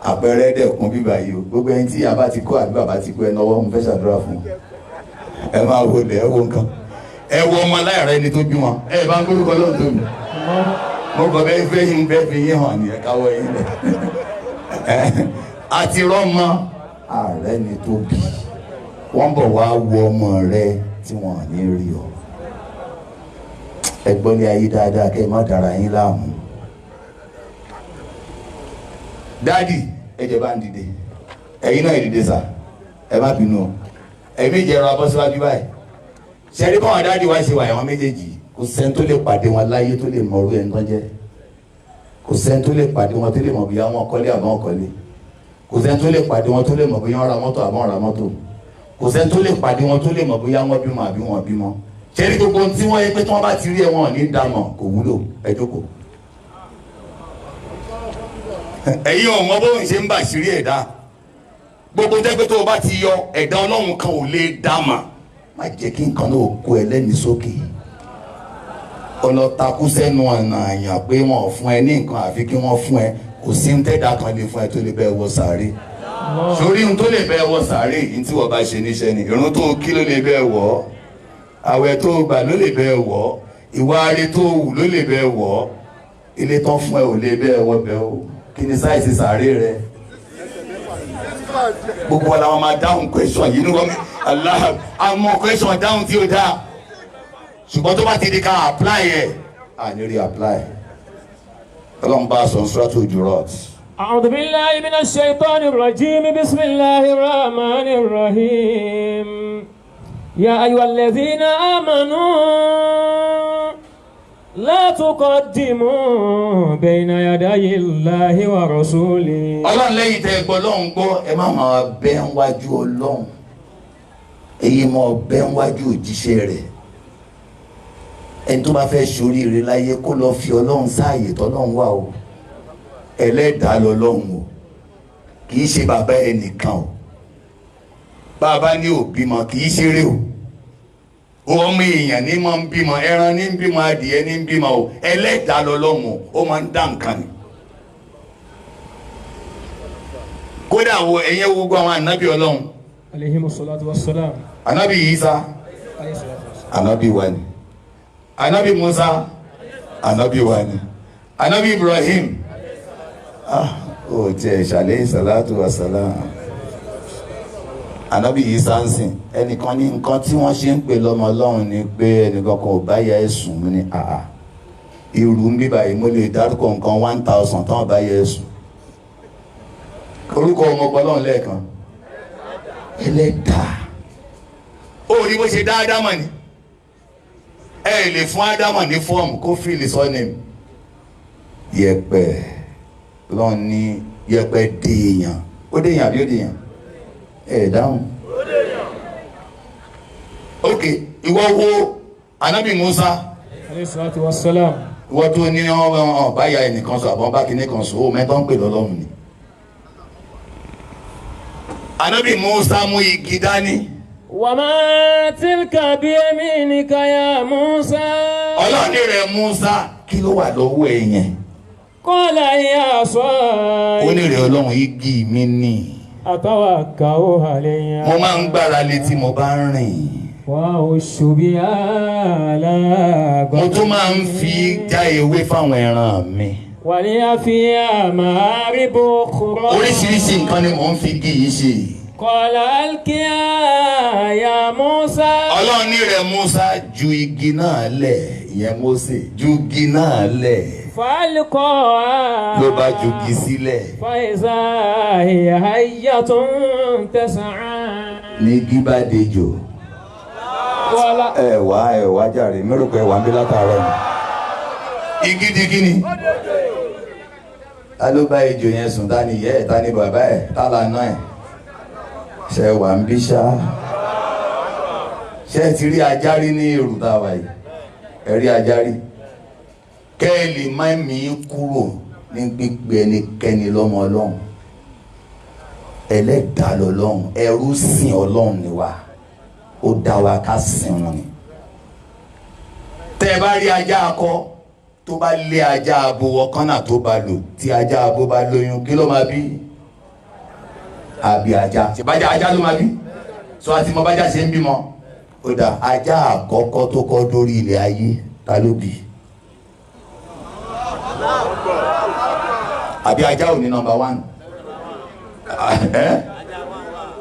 àpẹẹrẹ dẹ̀kun bíbá yìí o gbogbo ẹni tí àbá ti kó àbí bàbá ti kó ẹ náwó mo fẹ́ ṣàdúrà fún ẹ máa wo lẹ̀ ẹ wo nǹkan ẹ wo ọmọ aláìrẹ ni tó bí wọn ẹ bá ń gbórúkọ lóhùn tó mi mo kọ bẹ́ẹ̀ fẹ́ yín bẹ́ẹ̀ fi yín hàn ní ẹ̀ka wọ yín lẹ̀ àti rọ́mọ ààrẹ ni tó bí wọ́n bọ̀ wá wo ọmọ rẹ tí wọ́n ní rí ọ ẹgbọ́n ní ayé dáadáa kẹ́ ẹ má dára yín láàmú dáàdì ẹjẹ bá ń dìde ẹ̀yin náà ìdìde sà ẹ má bínú o ẹ̀yin méjì ẹ̀rọ abọ́síwájú báyìí ṣẹ́rí báwọn dáàdì wá ṣe wà ẹ̀wọ̀n méjèèjì kò sẹ́ni tó lè pàdé wọn láyé tó lè mọ orú ẹni tó jẹ́ kò sẹ́ni tó lè pàdé wọn tó lè mọ bóyá wọn kọ́lé àbọ̀ kọ́lé kò sẹ́ni tó lè pàdé wọn tó lè mọ bóyá wọn ra mọ́tò àbọ̀ ra mọ́tò kò sẹ́ni tó lè pàdé wọn tó lè mọ bóyá wọn bímọ àbí wọn bímọ ṣẹ́rí gbogbo tí wọ́n yẹ pé tí wọ́n bá ti rí ẹ wọn ní dámọ̀ kò wúlò ẹ jókòó ẹ̀yin ọmọ bóun ṣe ń bà sírí ẹ̀dá gbogbo jẹ́ pé tó o bá ti yọ ẹ̀dá Ọlọ́run kan ò lè dámọ̀ má jẹ́ kí nǹkan náà kó ẹlẹ́ni sókè ọlọ́takú sẹ́nu ọ̀nà àyàn pé wọ́n fún ẹ ní nǹkan àfi kí wọ́n fún ẹ kò sí ń tẹ́dá kan lè fún ẹ tó lè bẹ́ẹ̀ wọ sàárè sórí ohun tó lè bẹ́ẹ̀ wọ sàárè yìí tí wọ́n bá ṣe níṣẹ́ ni ìrun tó kí ló lè bẹ́ẹ̀ wọ̀ àwẹ̀ tó gbà ló lè bẹ́ẹ̀ wọ̀ ìwà arẹ tó wù ló lè bẹ́ẹ̀ wọ̀ ilé tán fún ẹ ò lè bẹ́ẹ̀ wọ̀ bẹ́ẹ̀ o kí ni sáìsì sàárè rẹ gbogbo wa làwọn máa dáhùn question yìí ní wọ́n Allah àwọn question dáhùn tí ó dáa ṣùgbọ́n tó bá ti di ká apply ẹ̀ à ní rí apply ọlọ́run bá sọ Suratul Hujurat. أعوذ بالله من الشيطان الرجيم بسم الله الرحمن الرحيم يا أيها الذين آمنوا لا تقدموا بين يدي الله ورسوله. ọlọ́run lẹ́yìn tẹ́ gbọ́ lọ́hùn gbọ́ ẹ má máa bẹ́ ń wájú ọlọ́run èyí mọ̀ bẹ́ ń wájú òjíṣẹ́ rẹ̀ ẹni tó bá fẹ́ ṣoríire láyé kó lọ fi ọlọ́run sáàyè tọ́lọ́run wà o ẹlẹ́dàá lọ́lọ́run o kì í ṣe bàbá ẹnìkan o bàbá ní òbí mọ kì í ṣeré o ọmọ èèyàn ní máa ń bímọ ẹran ní ń bímọ adìẹ ní ń bímọ o ẹlẹ́dàá lọ́lọ́run ó máa ń dá nǹkan ni kódà wo ẹ̀yẹ́ gbogbo àwọn ànábì ọlọ́run alayhimu salatu wassalam ànábì Isa ànábì wa ni ànábì Musa ànábì wa ni ànábì Ibrahim ó tiẹ̀ ṣàlẹ́ ìsàlátù àsàlá ànábì yìí sánsìn ẹnìkan ní nǹkan tí wọ́n ṣe ń pè lọ́mọ ọlọ́run ni pé ẹnìkan kan ò bá yẹ ẹ̀sùn mú ní àà irú ń bíbà yìí mo lè dárúkọ nǹkan 1000 táwọn bá yẹ ẹ̀sùn orúkọ ọmọ ọlọ́run lẹ́ẹ̀kan ẹlẹ́dàá ó rí bó ṣe dá ádámọ̀ ni ẹ lè fún ádámọ̀ ní fọ́ọ̀mù kó fìlì sọ́nẹ̀mù yẹ̀pẹ̀ lọ́n ní yẹ̀pẹ̀ dèèyàn ó dèèyàn àbí ó dèèyàn ẹ̀ dáhùn ok ìwọ wo anábì Musa alayhi salatu wassalam ìwọ tó ní báyà ẹnìkan sọ àbọ̀n bá kíní kan sọ ó mẹ́tọ́ ń pè lọ́lọ́run ni anábì Musa mú igi dání. wa ma tilka bi yaminika ya Musa. ọlọ́ọ̀ni rẹ̀ Musa kí ló wà lọ́wọ́ ẹ̀ yẹn. qala hiya asaya. ó ní rẹ̀ ọlọ́run igi mi ní. atawakkau alayha. mo máa ń gbára lé tí mo bá ń rìn. wa ushu biha ala. mo tún máa ń fi já ewé fáwọn ẹran mi. wa liya fiha ma'aribu ukhra. oríṣiríṣi nǹkan ni mò ń fi igi yìí ṣe. qala alqiya ya Musa. ọlọ́run ní rẹ̀ Musa ju igi náà lẹ̀ ìyẹn Mósè ju igi náà lẹ̀. falqaha. ló bá ju igi sílẹ̀. fa iza hiya hayyatun tas'a. ní igi bá dejò. wala. ẹ wá jàre mi rò pé wà ń bí látàárọ̀ ni. igi di kíni. ta ló bá ejò yẹn sùn ta ni ìyá ẹ̀ ta ni bàbá ẹ̀ ta lànà ẹ̀. ṣe wà ń bí ṣá. ṣe ti rí ajá rí ní èrò tá a wà yìí. ẹ rí ajá rí. kẹ́ ẹ lè má mi kúrò ní gbígbé ẹnikẹ́ni lọ́mọ ọlọ́run. ẹlẹ́dàá lọ́lọ́run ẹrú sìn ọlọ́run ni wá. ó dá wa ká sìn wọn ni. tẹ́ ẹ bá rí ajá akọ tó bá lé ajá abo ọkànnà tó bá lò tí ajá abo bá lóyún kí ló máa bí? àbí ajá ṣèbájá ajá ló máa bí? sọ àti mọ bájá ṣe ń bímọ. ó dà ajá àkọ́kọ́ tó kọ́ dórí ilẹ̀ ayé ta ló bí? àbí ajá ò ní nọ́mbà 1?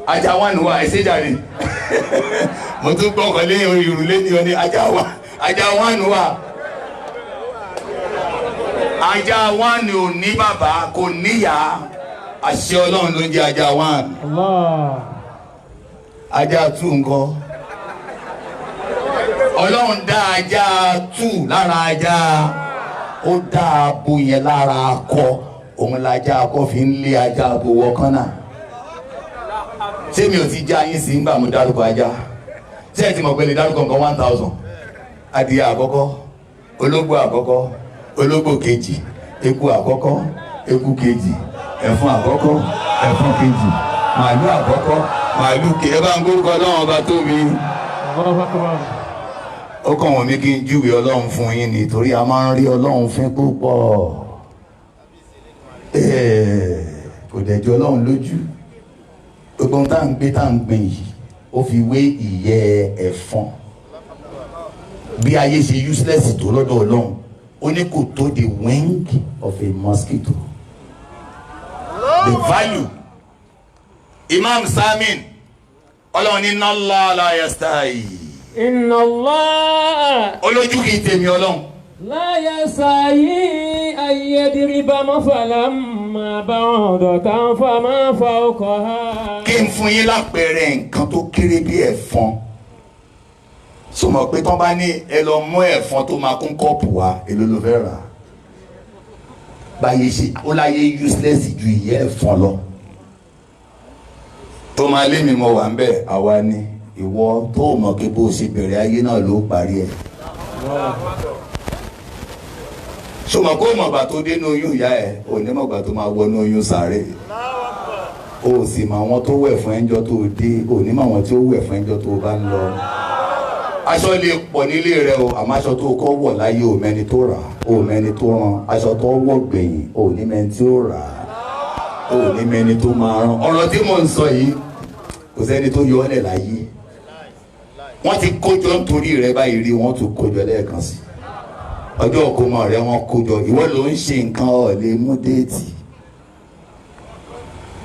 ajá 1 wà ẹsẹ̀ jàre mo tún gbọ́kàn lé ìrùlé ní ọ ní ajá 1 wà. ajá 1 ò ní bàbá kò níyà àṣẹ ọlọ́run ló ń jẹ́ ajá 1. Allah. ajá 2 ńkọ́? ọlọ́run dá ajá 2 lára ajá ó dá abo yẹn lára akọ òun lajá akọ fi ń lé ajá abo wọkànnà. ṣé mi ò ti já yín sí nígbà mo dárúkọ ajá? ṣé ẹ ti mọ̀ pé lè dárúkọ nǹkan 1000? adìyẹ àkọ́kọ́, ológbò àkọ́kọ́, ológbò kejì, eku àkọ́kọ́, eku kejì, ẹ̀fọn àkọ́kọ́, ẹ̀fọn kejì, màálù àkọ́kọ́, màálù kejì. ẹ bá ń gbórúkọ ọlọ́run ọba tó mi. ó kàn wọ́n mi kí n júwe ọlọ́run fún yín nítorí a máa ń rí ọlọ́run fín púpọ̀. kò dẹ̀jọ́ ọlọ́run lójú. gbogbo tá à ń gbé tá à ń gbìn yìí ó fi wé ìyẹ́ ẹ̀fọn. bí ayé ṣe useless tó lọ́dọ̀ ọlọ́run ó ní kò tó the wing of a mosquito. the value. Imam Samin ọlọ́run ní inna Allah la yastahi. inna Allah. olójú kì í tèmi ọlọ́run. la yastahi an yadriba mathalan ma ba'udatan fama fawqaha. kí n fún yín lápẹẹrẹ nǹkan tó kéré bí ẹ̀fọn. sọmọ pé tán bá ní ẹ lọ mú ẹ̀fọn tó máa kún kọ́ọ̀pù wá èló ló fẹ́ rà. báyé ṣe ó láyé useless ju ìyẹ́ ẹ̀fọn lọ. tó máa lé mi mọ wà ń bẹ̀ àwa ni ìwọ tó mọ̀ pé bó ṣe bẹ̀rẹ̀ ayé náà ló parí ẹ̀. sọmọ kó mọ̀gbà tó dé ní oyún ìyá ẹ̀ ò ní mọ̀gbà tó máa wọnú oyún sàárè. o sì mọ àwọn tó wẹ̀ fún ẹjọ́ tó dé ò ní mọ àwọn tí ó wẹ̀ fún ẹjọ́ tó bá ń lọ. aṣọ lè pọ̀ nílé rẹ o àmọ́ aṣọ tó kọ́ wọ̀ láyé ò mẹ́ni tó rà ò mẹ́ni tó rán aṣọ tó wọ̀ gbẹ̀yìn ò ní mẹ́ni tí ó rà ò ní mẹ́ni tó máa rán. ọ̀rọ̀ tí mò ń sọ yìí kò sẹ́ni tó yọ ọ́ lẹ̀ láyé. wọ́n ti kójọ nítorí rẹ báyìí rí wọ́n tún kójọ lẹ́ẹ̀kan sí. ọjọ́ òkúmọ̀ rẹ wọ́n kójọ ìwọ ló ń ṣe nǹkan ọ̀ lè mú déètì.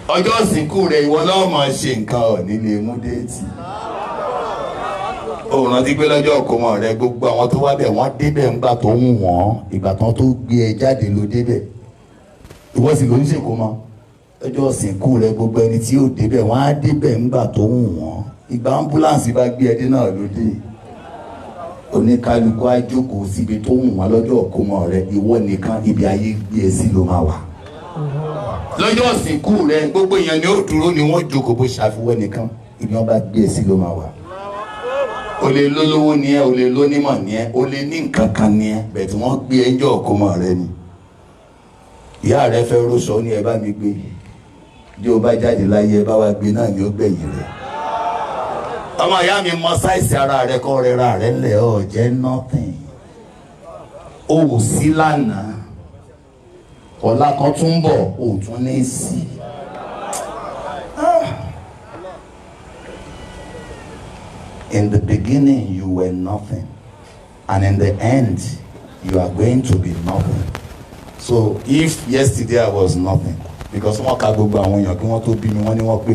ọjọ́ ìsìnkú rẹ̀ ìwọ náà máa ṣe nǹkan ọ̀ nílé mú déètì. ó rántí pé lọ́jọ́ ìkómọ rẹ gbogbo àwọn tó wá bẹ̀ wọ́n débẹ̀ ńgbà tó ń wọ́n ìgbà tán tó gbé ẹ jáde ló débẹ̀ ìwọ sì ló ń ṣèkómọ. lọ́jọ́ ìsìnkú rẹ gbogbo ẹni tí yóò débẹ̀ wọ́n á débẹ̀ ńgbà tó ń wọ́n ìgbà ambulance bá gbé ẹdín náà ló dé. oníkálukú á jókòó síbi tó ń wọ́n lọ́jọ́ ìkómọ rẹ ìwọ nìkan ibi ayé gbé ẹ sí ló máa wà. lọ́jọ́ ìsìnkú rẹ gbogbo èèyàn ni ó dúró ni wọ́n jókòó bó ṣàfiwọ́ nìkan ibi wọn bá gbé ẹ sí ló máa wà. o lè lólówó ni ẹ o lè lónímọ̀ ni ẹ o lè ní nǹkan kan ni ẹ bẹ́ẹ̀ tí wọ́n gbé ẹjọ́ ìkómọ rẹ ni. ìyá rẹ fẹ́ rọ́ṣọ ní ẹ bá mi gbé bí o bá jáde láyé ẹ bá wá gbé náà ni ó gbẹ̀yìn rẹ. ọmọ ìyá mi mọ sáìsì ara rẹ kọ́ rẹra rẹ lẹ̀ ọ́ jẹ́ nothing. o ò sí lánàá ọ̀la kan tún bọ̀ o tún ní sí. In the beginning you were nothing and in the end you are going to be nothing. So if yesterday I was nothing because wọ́n ka gbogbo àwọn èèyàn kí wọ́n tó bí mi wọ́n ní wọ́n pé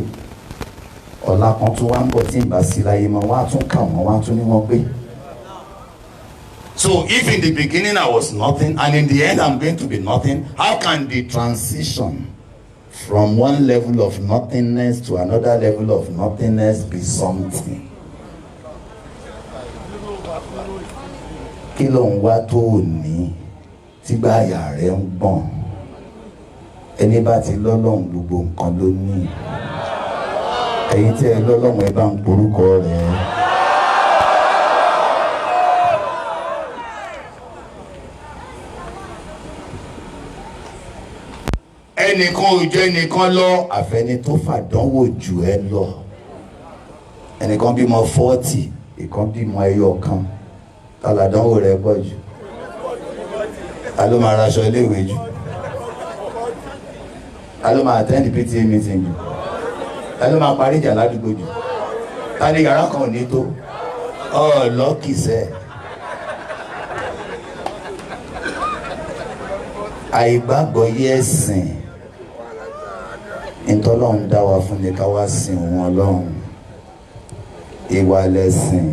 ọ̀la kan tún wá ń bọ̀ tí ń bá sí láyé mọ́ wọ́n á tún kà wọ́n wá tún ní wọ́n pé. So if in the beginning I was nothing and in the end I'm going to be nothing, how can the transition from one level of nothingness to another level of nothingness be something? Kí ló ń wá tó ní tígbà àyà rẹ̀ ń gbọ̀n? Ẹni bá ti lọ́lọ́run gbogbo nǹkan ló ní. Ẹ̀yin tí ẹ lọ́lọ́run ẹ bá ń porúkọ rẹ̀. Ẹnìkan ò jẹ́ ẹnìkan lọ àfẹni tó fàdánwò jù ẹ lọ. Ẹnìkan bímọ 40, ìkan bímọ ẹyọ kan. Tàlàdánwò rẹ̀ pọ̀ jù. Ta ló máa raṣọ iléèwé jù? Ta ló máa attend PTA meeting jù? Ta ló máa parí ìjà ládùúgbò jù? Ta ni yàrá kan ò ní tó? Lọ́kì sẹ́. Àìgbàgbọ́ yé ẹ̀sìn. Ìtọ́lọ́run dá wa fún ni ká wá sìn òun Ọlọ́run. Ìwà lẹ̀sìn,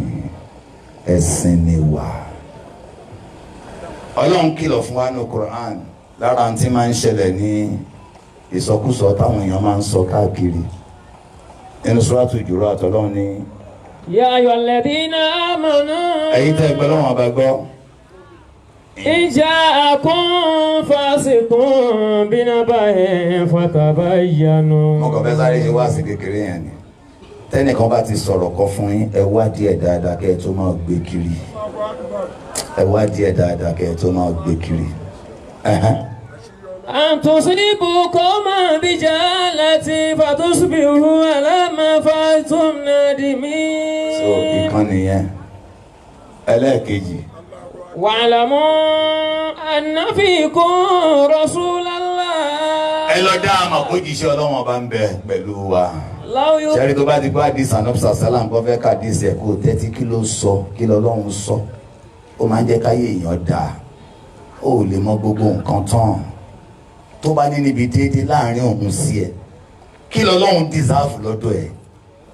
ẹ̀sìn ni wà. Ọlọ́run kìlọ̀ fún wa ní Quran lára tí máa ń ṣẹlẹ̀ ní ìsọkúsọ táwọn èèyàn máa ń sọ káàkiri. Nínú Suratu Hujurat Ọlọ́run ní. Ya ayyuhalladhina amanu. Ẹ̀yin tẹ́ ẹgbẹ́ lọ́wọ́ ọba gbọ́. In ja'akum fasiqun binaba'in fatabayyanu. Mo kàn fẹ́ sáré ṣe wá sí kékeré yẹn ni. Tẹ́nìkan bá ti sọ̀rọ̀ kan fún yín ẹ wádìí ẹ̀ dáadáa kẹ́ ẹ tó máa gbé kiri. Ẹ wádìí ẹ̀ dáadáa kẹ́ ẹ tó máa gbé kiri. An tusibu qawman bijahalatin fatusbihu ala ma fa'altum nadimin. So ìkan nìyẹn. Ẹlẹ́ẹ̀kejì. Wa'lamu anna fikum rasulallah. Ẹ lọ dá àmọ̀ kó jíṣẹ́ Ọlọ́run ọba ń bẹ pẹ̀lú wa. Ṣẹ́rí tó bá ti gbọ́ àdìsí ànọ́bùsà sálàm kọ́ fẹ́ ká àdìsí ẹ̀ kó tẹ́tí kí ló sọ kí lọ́lọ́run sọ. Ó máa ń jẹ́ káyé èèyàn dáa. Ó lè mọ gbogbo nǹkan tán. Tó bá ní níbi déédéé láàrin òun sí ẹ. Kí lọ́lọ́run dìsáàfù lọ́dọ̀ ẹ̀?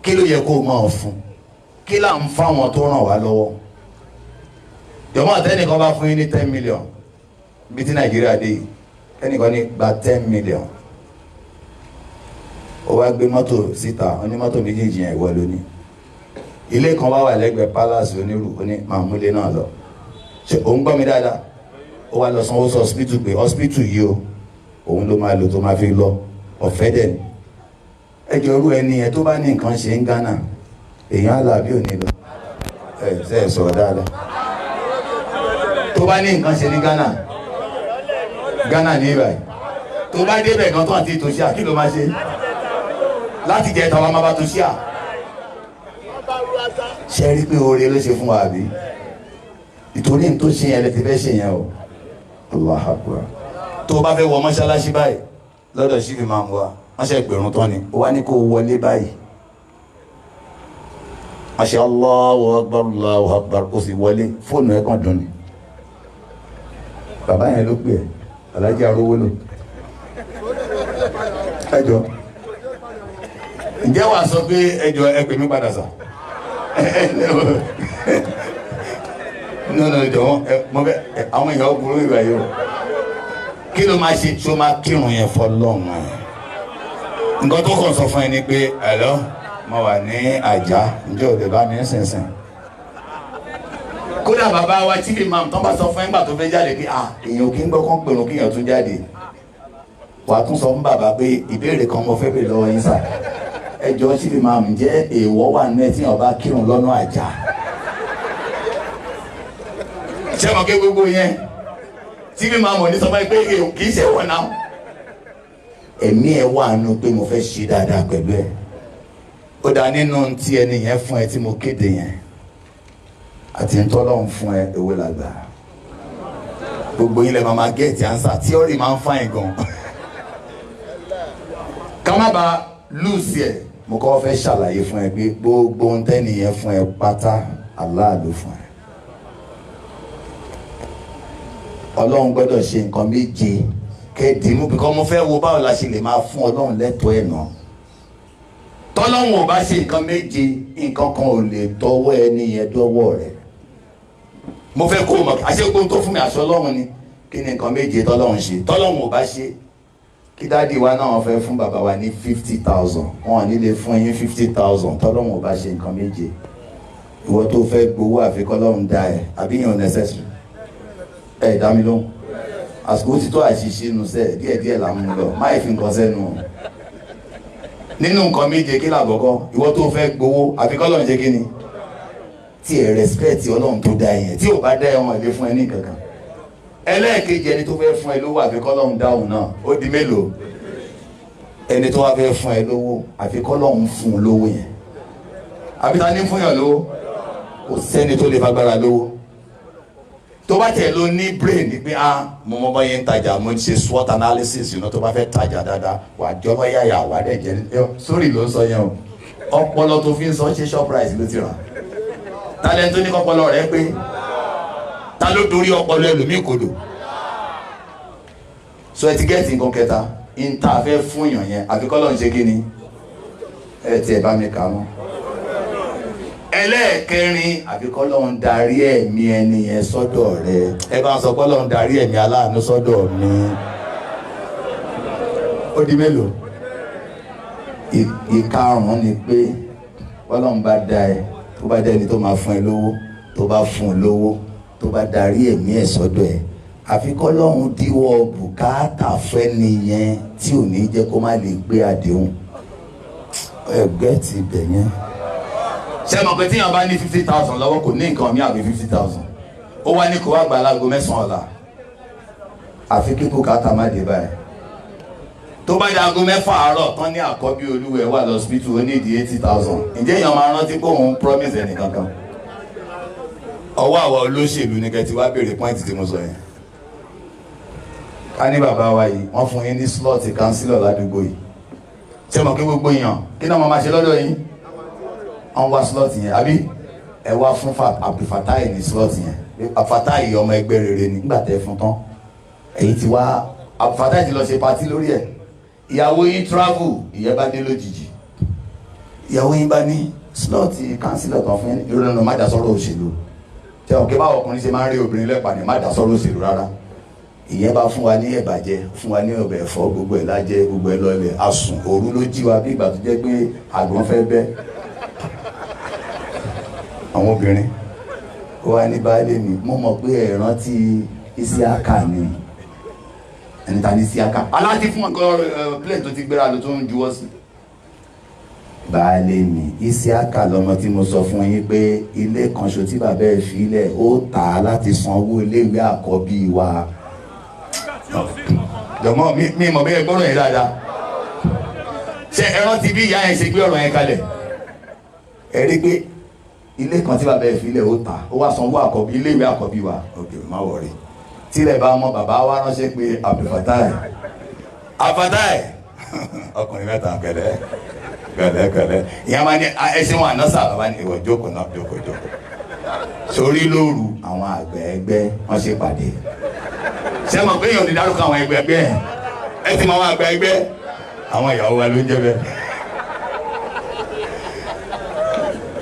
Kí ló yẹ kó o máa fún? Kí là ń fáwọn tó ràn wá lọ́wọ́? Jọ̀mọ́ àtẹ́nìkan bá fún yín ní 10 million. Bí tí Nàìjíríà dé yìí, ẹnìkan ní gba 10 million. Ó wá gbé mọ́tò síta, onímọ́tò méjèèjì yẹn ìwọ lóní. Ilé kan wá wà lẹ́gbẹ̀ẹ́ palace onírù, ó ní máa mú ilé náà lọ. Ṣé òun gbọ́ mi dáadáa? Ó wá lọ sanwó sí hospital pé hospital yìí o, òun ló máa lò tó máa fi lọ. Ọ̀fẹ́ dẹ̀ ni. Ẹjọ́ irú ẹni yẹn tó bá ní nǹkan ṣe ń Ghana, èèyàn àlàbí ò ní lọ. Ẹ sọ̀rọ̀ dáadáa. Tó bá ní nǹkan ṣe ní Ghana ní ìbàyí. Tó bá débẹ̀ kan tó àti ìtòṣíà kí ló máa ṣe? Láti jẹ́ tàwa máa bá tó ṣíà. Ṣé rí pé oore ló ṣe fún wa àbí? Ìtorí ní tó ṣe yẹn lè ti fẹ́ ṣe yẹn o. Allahu Akbar. Tó bá fẹ́ wọ mọ́ṣáláṣí báyìí lọ́dọ̀ ṣífì máa ń wá. Wọ́n ṣe ìpèrún tán ni. Ó wá ní kó wọlé báyìí. Wọ́n ṣe Allahu Akbar Allahu Akbar ó sì wọlé. Fóònù ẹ̀ kàn dùn ni. Bàbá yẹn ló pè ẹ́. Alájí arówó lò. Ẹjọ́ ǹjẹ́ wàá sọ pé ẹjọ́ ẹ pè mí padà sà no jọ̀wọ́ mo fẹ́ àwọn èèyàn burú ìgbà yìí o kí ló máa ṣe tí ó máa kírun yẹn fọlọ́run nǹkan tó kàn sọ fún ẹ ni pé ẹ̀lọ́ mo wà ní àjà ǹjẹ́ ò lè bá mi sìnsìn kódà bàbá wa chief imam tó bá sọ fún ẹgbà tó fẹ́ jáde pé èèyàn kì í gbọ́ kán pèrò kíyàn tún jáde wà á tún sọ fún bàbá pé ìbéèrè kan mo fẹ́ bèèrè lọ́wọ́ yín sà ẹjọ́ chief imam ǹjẹ́ èèwọ̀ wà nínú ẹ̀ tí yàn bá kírun lọ́nà àjà ṣé mo ké gbogbo yẹn chief imam ò ní sọ fún ẹ pé èèyàn kì í ṣe wọ̀ náà ẹ̀mí ẹ̀ wà nù pé mo fẹ́ ṣe dáadáa pẹ̀lú ẹ̀ ó dá nínú tí ẹni yẹn fún ẹ tí mo kéde yẹn àti ntọ́lọ́hún fún ẹ ewé làgbà gbogbo yín lè máa gẹ̀ẹ́tì ansa tíọ́rì máa ń fáyìn gan ká má ba lùsì ẹ̀ mo kọ́ fẹ́ ṣàlàyé fún ẹ pé gbogbo ntẹ́ni yẹn fún ẹ pátá Allah ló fún ẹ ọlọ́run gbọ́dọ̀ ṣe nǹkan méje kẹ́ẹ̀dínmú bíkọ́ mo fẹ́ wo báwo la ṣe lè máa fún ọlọ́run lẹ́tọ̀ọ́ ẹ̀ náà tọ́lọ́run ò bá ṣe nǹkan méje nǹkan kan ò lè tọwọ́ ẹni yẹn dọ́wọ́ rẹ̀ mo fẹ́ kó o mọ̀ àṣegbóhun tó fún mi àṣọ ọlọ́run ni kí ni nǹkan méje tọ́lọ́run ṣe tọ́lọ́run ò bá ṣe kí dáàdi wa náà fẹ́ fún bàbá wa ní 50,000 wọn ò ní lè fún yín 50,000 tọ́lọ́run ò bá ṣe nǹkan méje ìwọ tó fẹ́ gbowó àfikọ́lọ́run dá ẹ àbí yàn necessary ẹ dá mi lóhùn àsìkò tí tó àṣìṣe nu sẹ díẹ̀díẹ̀ là ń mú lọ má fi nǹkan sẹ́nu nínú nǹkan méje kí làbọ̀kọ́ ìwọ tó fẹ́ gbowó àfikọ́lọ́run ṣe kí ni tí ẹ respect ọlọ́run tó dá yẹn tí ò bá dá ẹ wọn lè fún ẹ ní kankan ẹlẹ́ẹ̀kejì ẹni tó fẹ́ fún ẹ lówó àfikọ́lọ́run dáhùn náà ó di mélòó ẹni tó wá fẹ́ fún ẹ lówó àfikọ́lọ́run fún un lówó yẹn àbíta ní fún yàn lówó kò sẹ́ni tó lè fagbára lówó tó bá tẹ̀ ló ní brain ni pé mo mọ bá yẹn ń tajà mo ṣe SWOT analysis tó bá fẹ́ tajà dáadáa wà á jọ́ yàyà wà á dẹ̀ jẹ́ sórí ló ń sọ yẹn o ọpọlọ tó fi ń sọ ṣe Shoprite ló ti rà talent tó ní kọ́pọlọ rẹ̀ pé ta ló dorí ọpọlọ ẹlòmíì kodò so ẹ ti gẹ́ẹ̀tì nǹkan kẹta ń ta fẹ́ fún yàn yẹn àfikọ́lọ́ ń ṣe kí ni ẹ ti ẹ̀ bá mi kà mọ́ ẹlẹ́ẹ̀kẹrin àfikọ́lọ́ ń darí ẹ̀mí ẹni yẹn sọ́dọ̀ rẹ̀ ẹ bá ń sọ kọ́lọ́ ń darí ẹ̀mí aláàánú sọ́dọ̀ mi ó di mélòó ìkarùn-ún ni pé kọ́lọ́ ń bá dá ẹ tó bá dá ẹni tó máa fún ẹ lówó tó bá fún un lówó tó bá darí ẹ̀mí ẹ̀ sọ́dọ̀ ẹ̀ àfikọ́lọ́hún díwọ́ bùkátà fẹ́ nìyẹn tí ò ní jẹ́ kó má lè gbé àdéhùn ẹgbẹ́ ti bẹ̀ yẹn. ṣé mo pé tíyàn bá ní 50,000 lọ́wọ́ kò ní nǹkan mi àbí 50,000 ó wá ní kó wá gbà láago 9 ọ̀la àfi kí bùkátà má dé báyìí tó bá di aago 6 àárọ̀ tán ní àkọ́bí olúwẹ̀ wà lọ́sibítù ó ní ìdí 80,000 ǹjẹ́ èèyàn máa rántí pé òun promise ẹnìkan kan ọwọ́ àwọn olóṣèlú ní kẹtì wá béèrè pọ́ìntì tí mo sọ yẹn ká ní bàbá wa yìí wọ́n fún yín ní slọ́ọ̀tì kánsílọ̀ ládùúgbò yìí ṣé mọ̀ kí gbogbo èèyàn kí náà máa ṣe lọ́dọ̀ yín wọ́n wá slọ́ọ̀tì yẹn àbí ẹ wá fún Abdulfatai ní slọ́ọ̀tì yẹn Abdulfatai ọmọ ẹgbẹ́ rere nígbà tẹ́ fún tán èyí ti wá Abdulfatai ti lọ ṣe patí lórí ẹ̀ ìyàwó yín travel ìyẹn bá dé lójijì ìyàwó yín bá ní slọ́ọ̀tì kánsílọ̀ tán fún ìrọ̀lẹ́ má dá sọ́rọ̀ òṣèlú tẹ ọ̀kẹ́ báwọn ọkùnrin ṣe máa ń rí obìnrin lẹ́pàá ní má dá sọ́rọ̀ òṣèlú rárá ìyẹn bá fún wa ní ẹ̀bàjẹ́ fún wa ní ọbẹ̀ ẹ̀fọ́ gbogbo ẹ̀ lájẹ́ gbogbo ẹ̀ lọ́lẹ̀ asùn òru ló jí wa bí ìgbà tó jẹ́ pé àgbọn fẹ́ bẹ́ àwọn obìnrin ó wá ní baálé mi mo mọ̀ pé ẹ rántí Isiaka ni ẹni ta ní Isiaka aláàtí fún ọkọ plane tó ti gbéra lọ tó ń juwọ́ sí baálé mi Isiaka lọmọ tí mo sọ fún yín pé ilé kan ṣo tí bàbá ẹ fi lẹ̀ ó tà á láti sanwó iléèwé àkọ́bí wa jọmọ mi mọ̀ bẹ́ẹ̀ gbọ́dọ̀ yẹn dáadáa ṣe ẹ rántí bí ìyá yẹn ṣe gbé ọ̀rọ̀ yẹn kalẹ̀ ẹ rí pé ilé kan tí bàbá ẹ fi lẹ̀ ó tà ó wá sanwó àkọ́bí iléèwé àkọ́bí wa ok má wọrí tílẹ̀ bá mọ bàbá wa ránṣẹ́ pé Abdulfatai ọkùnrin mẹ́ta kẹlẹ́ ìyá máa ní ẹsẹ̀ wọn àná sábà bá ní ìwọ jókòó náà jókòó sórí lóru àwọn àgbẹ̀ ẹgbẹ́ wọn ṣe pàdé ṣé mo pé èèyàn ní dárúkọ àwọn ẹgbẹ́ ẹgbẹ́ ẹ ti mọ àwọn àgbẹ̀ ẹgbẹ́ àwọn ìyàwó wa ló ń jẹ́ bẹ́ẹ̀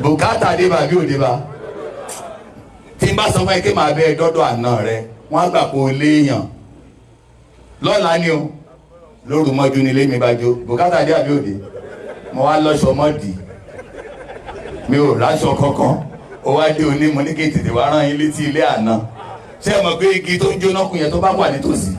bùkátà dé bá bí ò dé bá tí n bá sọ fún ẹ kí màá bẹ dọ́dọ̀ àná rẹ wọ́n á gbà pé o léèyàn lọ́la ni o lóru mọ́jú nílé mi bá jó bùkátà dé àbí òde mo wá lọ́ṣọ mọ́dì mi ò ráṣọ kankan ó wá dé oní mo ní kí n tètè wá rán yín létí ilé àná ṣé ẹ mọ̀ pé igi tó ń jóná kù yẹn tó bá wà nítòsí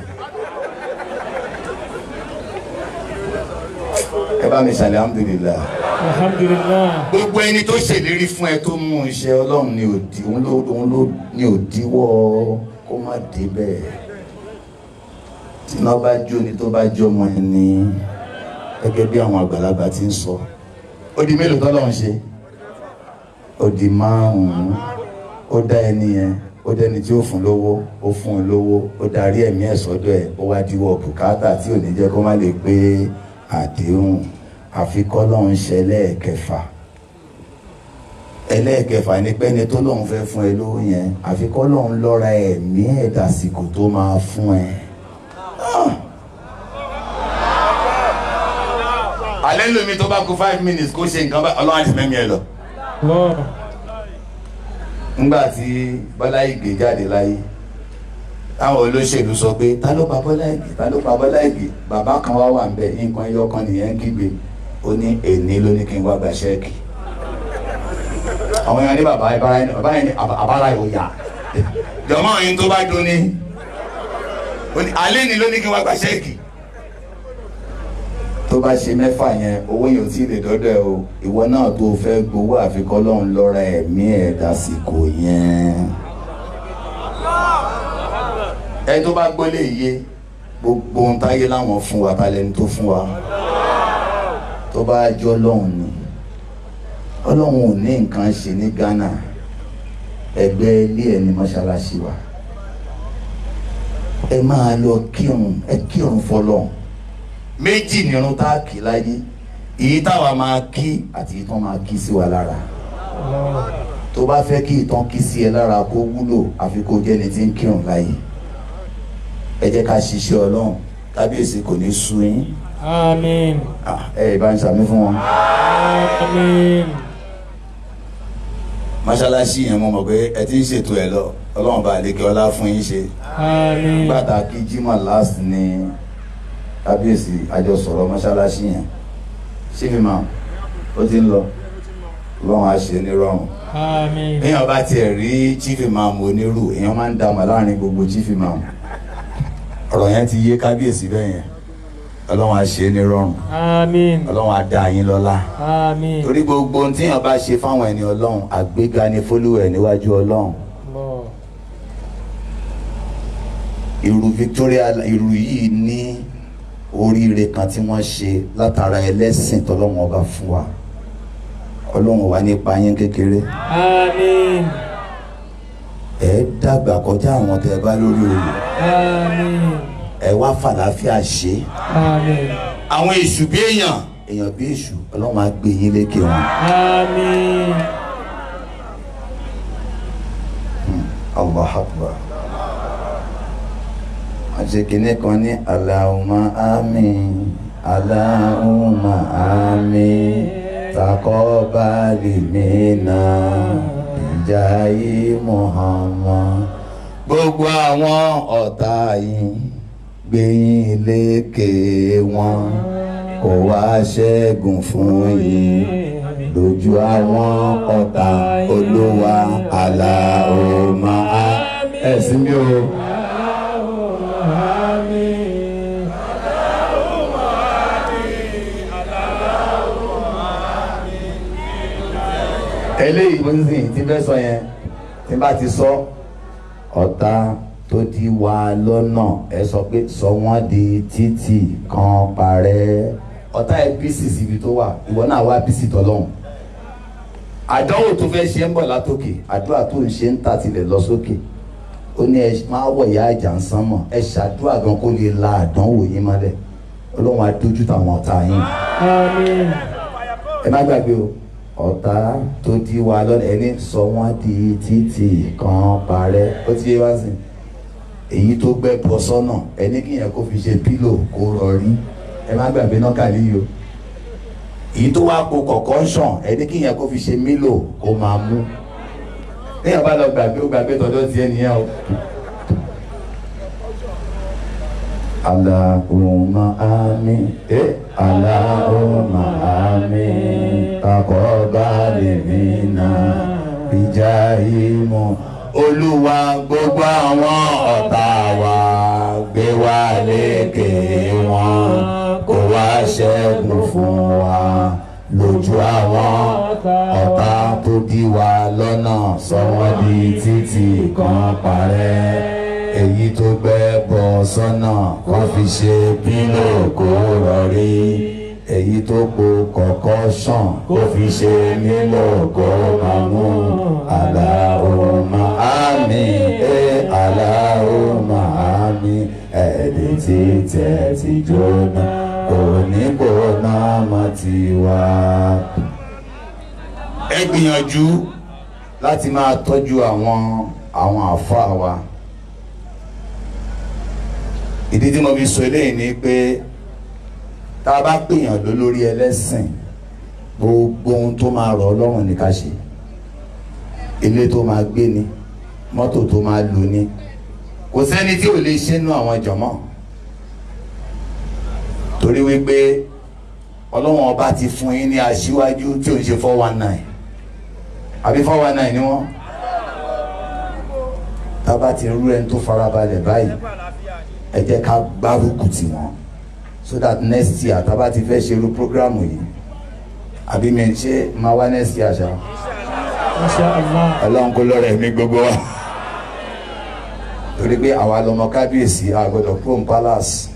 ẹ bá mi ṣàlẹ̀ alhamdulillah. Alhamdulillah. Gbogbo ẹni tó ṣèlérí fún ẹ tó mú iṣẹ́ Ọlọ́run ni òun ló ní òdiwọ́ kó má dé bẹ́ẹ̀. Tí iná bá jó ni tó bá jó ọmọ ẹni gẹ́gẹ́ bí àwọn àgbàlagbà ti ń sọ. Ó di mélòó tọ́lọ́run ṣe? Ó di 5. Ó dá ẹni yẹn, ó dẹni tí ó fún lówó, ó fún un lówó, ó darí ẹ̀mí ẹ̀ sọ́dọ̀ ẹ̀, ó wá díwọ́ bùkátà tí ò ní jẹ́ kó má lè pé àdéhùn. Àfikọ́ lọ́hún ṣe ẹlẹ́ẹ̀kẹfà ni pé ẹni tó lọ́hún fẹ́ fún ẹ lówó yẹn àfikọ́ lọ́hún lọ́ra ẹ̀mí ẹ̀ dàsìkò tó máa fún ẹ. alẹ́ lómi tó bá kú 5 minutes kó ṣe nǹkan bá ọlọ́run àti mẹ́mí ẹ lọ. nígbà tí Bọ́lá Ìgè jáde láyé táwọn olóṣèlú sọ pé ta ló pa Bọ́lá Ìgè ta ló pa Bọ́lá Ìgè bàbá kan wá wà ń bẹ nǹkan ẹyọ kan nìyẹn ń kígbe ó ní èní ló ní kí n wá gba ṣẹ́ẹ̀kì àwọn èèyàn ní bàbá yẹn ní àbára yóò yá jọmọ yín tó bá dún ní alẹ́ ni ló ní kí n wá gba ṣẹ́ẹ̀kì tó bá ṣe 6 yẹn owó yẹn ò tí ì lè dọ́dọ̀ ẹ o ìwọ náà tó fẹ́ gbowó àfikọ́ lọ́hùn lọ́ra ẹ̀mí ẹ̀ dásìkò yẹn ẹ tó bá gbọ́lé yé gbogbo ohun táyé láwọn fún wa tálẹ́ni tó fún wa tó bá jọ lọ́hùn ni Ọlọ́hun ò ní nǹkan ṣe ní Ghana ẹgbẹ́ ilé ẹ̀ ní mọ́ṣáláṣí wa ẹ máa lọ kírun fọlọ́hun méjì nírun tá a kì láyé èyí táwa máa kí àti èyí tó máa kí sí wa lára tó bá fẹ́ kí ìtàn kí sí ẹ lára kó wúlò àfi kó jẹ́ni tí ń kírun láyé ẹ jẹ́ ká ṣiṣẹ́ Ọlọ́hun kábíyèsí kò ní sú yín. Àmín. Ẹ bá ń sàmí fún wọn. Àmín. Mọ́ṣáláṣí yẹn mo mọ̀ pé ẹ ti ń ṣètò ẹ̀ lọ Ọlọ́run bá lékè ọlá fún yín ṣe. Àmín. Gbàtà kí Jímọ̀ last ní kábíyèsí àjọsọ̀rọ̀ mọ́ṣáláṣí yẹn ṣé fi máa ó ti ń lọ Ọlọ́run á ṣe ní rọrùn. Àmín. Èèyàn bá tiẹ̀ rí chief imam onírú èèyàn máa ń dàmọ̀ láàrin gbogbo chief imam ọ̀rọ̀ yẹn ti yé kábíyèsí bẹ́ẹ̀ yẹn Ọlọ́run á ṣe ní rọrùn. Àmín. Ọlọ́run á dá yín lọ́lá. Àmín. Torí gbogbo ohun tí èèyàn bá ṣe fáwọn ẹni Ọlọ́run àgbéga ni fólúwẹ̀ níwájú Ọlọ́run. Ìrù Victoria ìrù yìí ní oríire kan tí wọ́n ṣe látara ẹlẹ́sìn tọ́lọ́run ọba fún wa. Ọlọ́run wà nípa yín kékeré. Àmín. Ẹ dàgbà kọjá àwọn tẹ́ bá lórí oyè. Àmín. Ẹ wá fàlàáfíà ṣe. Àmín. Àwọn èṣù bí èèyàn bí èṣù Ọlọ́run á gbé yín lékè wọn. Àmín. Allahu Akbar. Àṣekínní kan ní Allahumma àmín Allahumma àmín taqabbal minna ìjàyí Muhammad. Gbogbo àwọn ọ̀tá yín gbẹ̀yìn lékè wọn kò wá ṣẹ́gun fún yín lójú àwọn ọ̀tá Olúwa Allahumma ẹ̀sìn mi o. Eléyìí mo ń sìn tí fẹ́ sọ yẹn tí bá ti sọ ọ̀tá tó di wá lọ́nà ẹ sọ pé sọ wọ́n di títì kan parẹ́ ọ̀tá ẹ bísí síbi tó wà ìwọ náà wá bísí tọ́lọ́hún àdánwò tó fẹ́ ṣe ń bọ̀ látòkè àdúrà tó ń ṣe ń tà tilẹ̀ lọ sókè ó ní ẹ máa wọ̀ ìyá àjà ń sán mọ̀ ẹ ṣàdúrà gan kó lè la àdánwò yín mọ́lẹ̀ Ọlọ́run á dójú tàwọn ọ̀tá yín. Àmín. Ẹ má gbàgbé o ọ̀tá tó di wa lọ́nà ẹni sọ wọ́n di títì kan parẹ́ ó ti yé wá sí èyí tó gbẹ́ bọ́ sọ́nà ẹni kí yẹn kó fi ṣe pílò kó rọrí ẹ má gbàgbé náà kàlí yìí o èyí tó wá kó concoction ẹni kí yẹn kó fi ṣe mílò kó máa mú téèyàn bá lọ gbàgbé ó gbàgbé tọdọ tiẹ̀ nìyẹn o. Allahumma amin, Allahumma amin, taqabbal minna bijahimu. Olúwa gbogbo àwọn ọ̀tá wa gbé wa lékè wọn, kó wá ṣẹ́gun fún wa lójú àwọn ọ̀tá tó dí wa lọ́nà, sọ wọ́n di títì kan parẹ́. Èyí tó gbẹ́ bọ́ sọ́nà kó fi ṣe pílò kó rọrí, èyí tó po concoction kó fi ṣe mílò kó máa mú. Allahumma amin, Allahumma amin, ẹ̀ẹ́dẹ̀ tí tẹ̀ ti jóná kò ní kó náà mọ́ ti wá. Ẹ gbìyànjú láti máa tọ́jú àwọn àfáà wa. Ìdí tí mo fi sọ eléyìí ni pé tá a bá pèèyàn lólórí ẹlẹ́sìn, gbogbo ohun tó máa rọ̀ Ọlọ́run ní ká ṣe. Ilé tó máa gbé ni, mọ́tò tó máa lò ni, kò sẹ́ni tí ò lè ṣe nú àwọn jọ̀mọ́. Torí wípé Ọlọ́run ọba ti fún yín ní aṣíwájú tí ò ń ṣe 419 àbí 419 ni wọ́n. Tá a bá ti rú ẹni tó farabalẹ̀ báyìí, ẹ jẹ́ ká gbárùkù tì wọ́n, so that next year tá a bá ti fẹ́ ṣe irú programu yìí, àbí mi ṣe máa wá next year ṣá. Ọlọ́run kó lọ́rẹ̀ mi gbogbo wa, torí pé àwa lọmọ kábíyèsí àgbọ̀dọ̀ Chrome Palace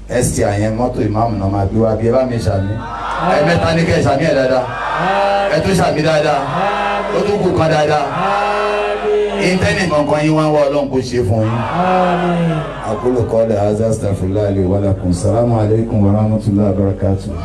next year yẹn mọ́tò ìmáàmù náà máa gbé wá bí ẹ bá mi ṣàmì ẹ mẹ́ta ní kẹ́ ṣàmì ẹ̀ dáadáa, ẹ tún ṣàmì dáadáa, ó tún kù kan dáadáa. Intẹ́nì kankan yín wá wá Ọlọ́run kó ṣe fún yín. Aqulu qawli hadha astaghfirullahi li wa lakum. Assalamu alaikum wa rahmatullahi wa barakatuh.